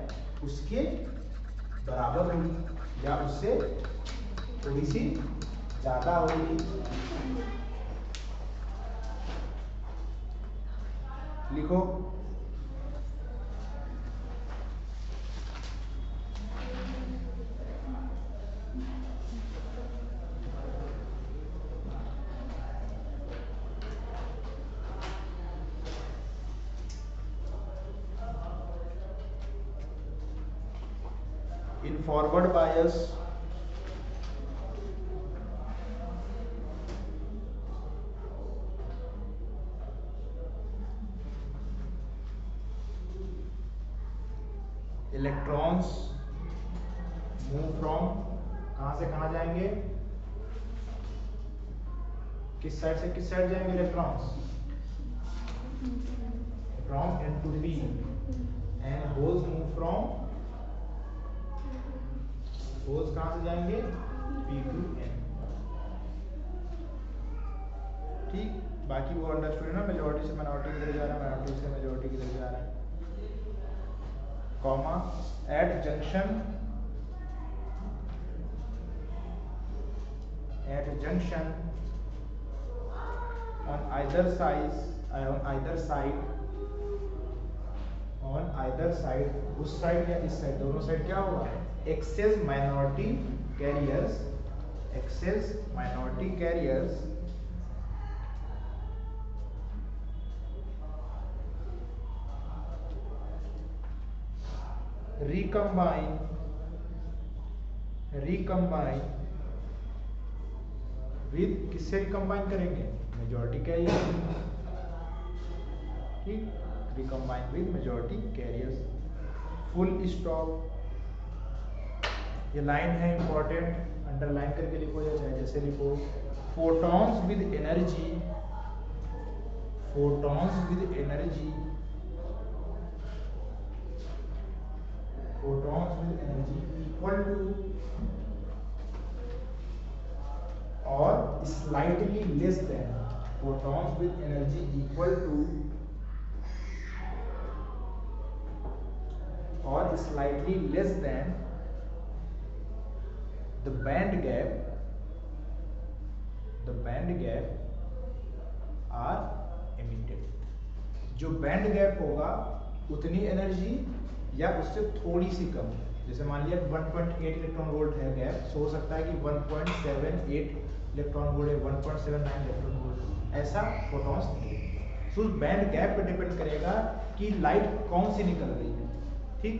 उसके बराबर होगी या उससे थोड़ी सी ज्यादा होगी। लिखो in forward bias electrons move from कहां से कहां जाएंगे, किस साइड से किस साइड जाएंगे electrons, from N to P and holes move from holes कहां से जाएंगे P to N। ठीक, बाकी वो अंडरस्टूड है ना, मेजॉरिटी से माइनॉरिटी किधर जा रहा है, माइनॉरिटी से मेजॉरिटी किधर जा रहा है। Comma at junction on either side उस साइड या इस साइड दोनों साइड क्या होगा, excess minority carriers recombine with किससे रिकम्बाइन करेंगे, मेजॉरिटी कैरियर। ठीक, recombine with majority carriers. Full stop. ये लाइन है इंपॉर्टेंट, अंडरलाइन करके लिखो या चाहे जैसे लिखो। Photons with energy equal to और slightly less than, photons with energy equal to or slightly less than the band gap are emitted। जो बैंड गैप होगा उतनी एनर्जी या उससे थोड़ी सी कम, जैसे मान लिया 1.8 इलेक्ट्रॉन वोल्ट है गैप, सो हो सकता है कि 1.78 इलेक्ट्रॉन वोल्ट है, 1.79 इलेक्ट्रॉन वोल्ट, ऐसा फोटॉन्स निकलेंगे। तो बैंड गैप पे डिपेंड करेगा कि लाइट कौन सी निकल रही है। ठीक,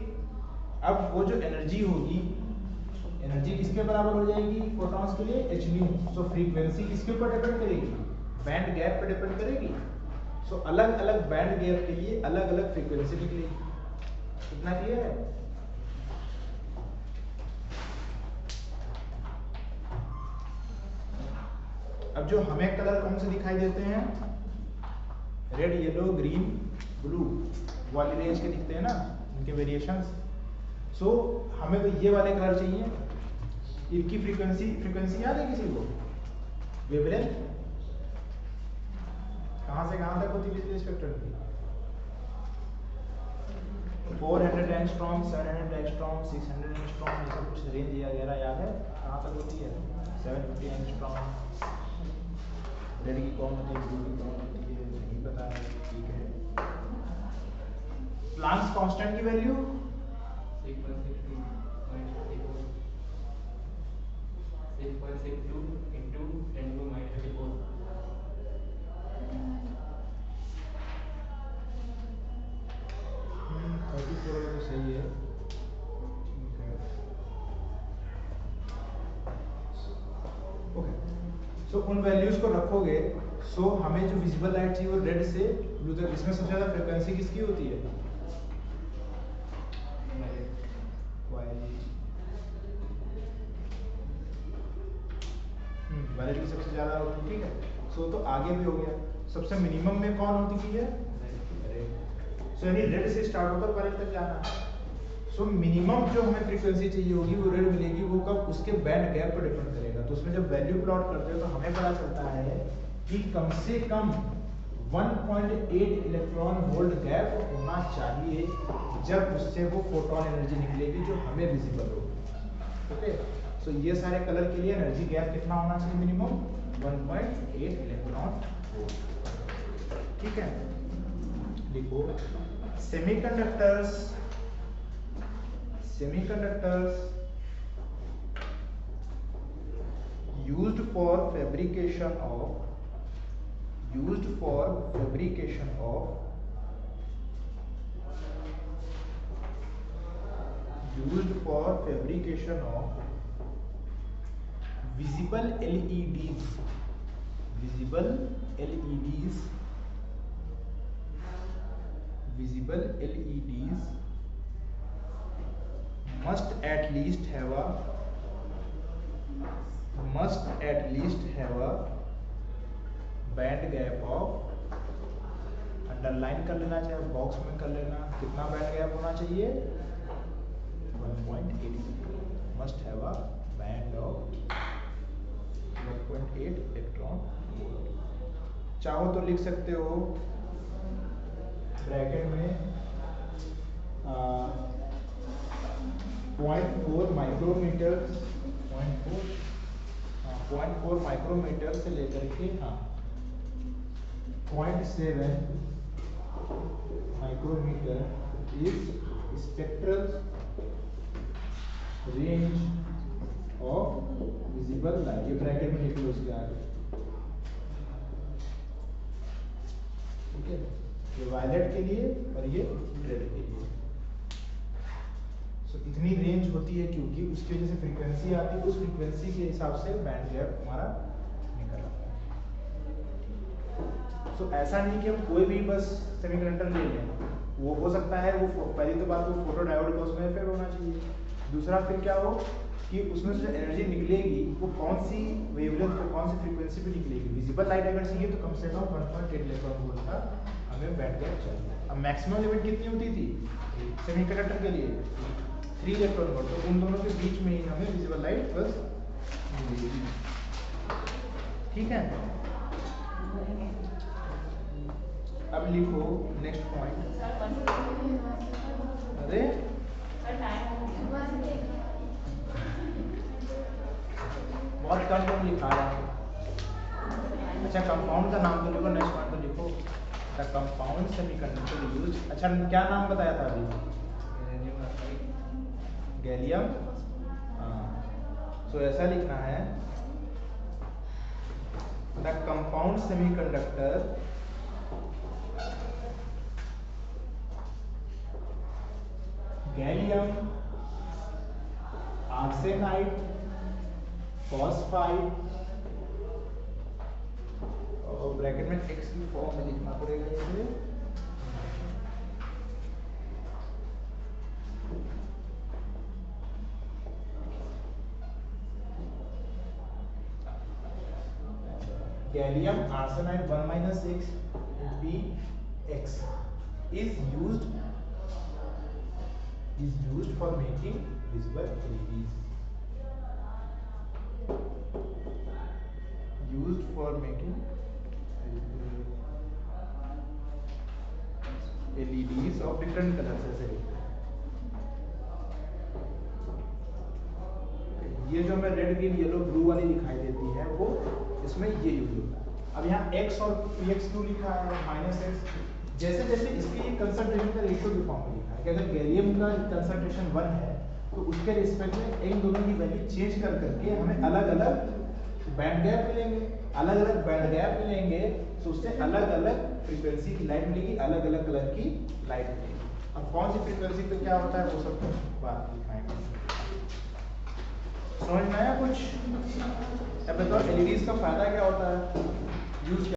अब वो जो एनर्जी होगी, एनर्जी किसके बराबर हो जाएगी फोटॉन्स के लिए, h न्यू। सो फ्रीक्वेंसी किसके ऊपर डिपेंड करेगी, बैंड गैप पे डिपेंड करेगी। सो अलग अलग बैंड गैप के लिए अलग अलग फ्रीक्वेंसी निकलेगी। कितना क्लियर है? अब जो हमें कलर कौन से दिखाई देते हैं, रेड, येलो, ग्रीन, ब्लू वाले रेंज के दिखते हैं ना, इनके वेरिएशंस। सो हमें तो ये वाले कलर चाहिए। इनकी फ्रीक्वेंसी याद है किसी को, वेवलेंथ कहां से कहां तक होती है बिजली स्पेक्ट्रम की, 400 एंगस्ट्रॉम, 700 एंगस्ट्रॉम, 600 एंगस्ट्रॉम, ये सब कुछ रेंज दिया गया याद है, कहां तक होती है, 750 एंगस्ट्रॉम। रेड की कौन होती है, ब्लू की कौन होती है, नहीं पता है, ठीक है। प्लांक्स कांस्टेंट की वैल्यू 6.62 into 10 to minus 34। 34 तो सही है, ठीक है, ओके। सो उन वैल्यूज को रखोगे, सो हमें जो विजिबल लाइट चाहिए वो रेड से ब्लू तक। इसमें सबसे ज्यादा फ्रीक्वेंसी किसकी होती है, वायलेट की सबसे ज्यादा होती है। ठीक है, सो तो आगे भी हो गया। सबसे मिनिमम में कौन होती है, रेड। सो यानी रेड से स्टार्ट होकर वायलेट तक जाना है। सो मिनिमम जो हमें फ्रीक्वेंसी चाहिए होगी वो रेड मिलेगी, वो कब, उसके बैंड गैप पर डिपेंड करेगा। तो उसमें जब वैल्यू प्लॉट करते हो तो हमें पता चलता है कि कम से कम 1.8 इलेक्ट्रॉन वोल्ट गैप होना चाहिए जब उससे वो फोटोन एनर्जी निकलेगी जो हमें विजिबल हो। ओके, सो ये सारे कलर के लिए एनर्जी गैप कितना होना चाहिए? Minimum 1.8 electron volt. ठीक है, लिखो semiconductors used for fabrication of visible LEDs must at least have a band gap of, underline कर लेना, चाहे बॉक्स में कर लेना, कितना बैंड गैप होना चाहिए? 1.8। Must have a band of 1.8 electron volt. चाहो तो लिख सकते हो ब्रैकेट में 0.4 माइक्रोमीटर, 0.4 माइक्रोमीटर से लेकर के 0.7 micrometre is spectral range of visible light. ये ब्रैकेट में लिख लो उसके आगे। ठीक है, ये वायलेट के लिए और ये रेड के लिए। सो इतनी रेंज होती है क्योंकि उसकी वजह से फ्रीक्वेंसी आती है, उस फ्रीक्वेंसी के हिसाब से बैंड गैप हमारा निकल आता है। सो ऐसा नहीं कि हम कोई भी बस सेमीकंडक्टर ले लें, वो हो सकता है वो पहली तो बात वो फोटो डायोड का उसमें इफेक्ट होना चाहिए। दूसरा फिर क्या हो कि उसमें से एनर्जी निकलेगी वो कौन सी वेवलेंथ पे, कौन सी फ्रीक्वेंसी पे निकलेगी। विजिबल लाइट अगर चाहिए तो कम से कम 1.8 इलेक्ट्रॉन वोल्ट का हमें बैंड गैप चाहिए। अब मैक्सिमम लिमिट कितनी होती थी सेमीकंडक्टर के लिए? 3 इलेक्ट्रॉन वोल्ट। तो उन दोनों के बीच में ही हमें विजिबल लाइट बस मिलेगी। ठीक है, अब लिखो नेक्स्ट पॉइंट। अरे बहुत कम लोग लिखा है। अच्छा, कंपाउंड का नाम तो लिखो, नेक्स्ट पॉइंट तो लिखो द कंपाउंड सेमीकंडक्टर यूज। अच्छा, क्या नाम बताया था अभी? गैलियम। सो ऐसा लिखना है the compound semiconductor gallium arsenide phosphide, और ब्रैकेट में एक्स की फॉर्म में लिखना पड़ेगा इसे। Gallium arsenide 1 - X BX is used for making visible LEDs. Used for making LEDs of different colors। ऐसे ये जो हमें रेड, ग्रीन, येलो, ब्लू वाली दिखाई देती है वो इसमें ये यूज होता है। अब यहाँ x और px क्यों लिखा है -x? जैसे जैसे इसकी कंसंट्रेशन का रेशियो की फॉर्म में लिखा है कि अगर गैलियम का कंसंट्रेशन 1 है तो उसके रिस्पेक्ट में इन दोनों की वैल्यू चेंज कर करके हमें अलग अलग बैंड गैप मिलेंगे, अलग अलग बैंड गैप मिलेंगे, तो उससे अलग अलग फ्रीक्वेंसी की लाइट मिलेगी, अलग अलग कलर की लाइट मिलेगी। अब कौन सी फ्रीक्वेंसी पे क्या होता है वो सब बात दिखाएंगे। समझ में आया कुछ? अब बताओ एलईडीज का फायदा क्या होता है, यूज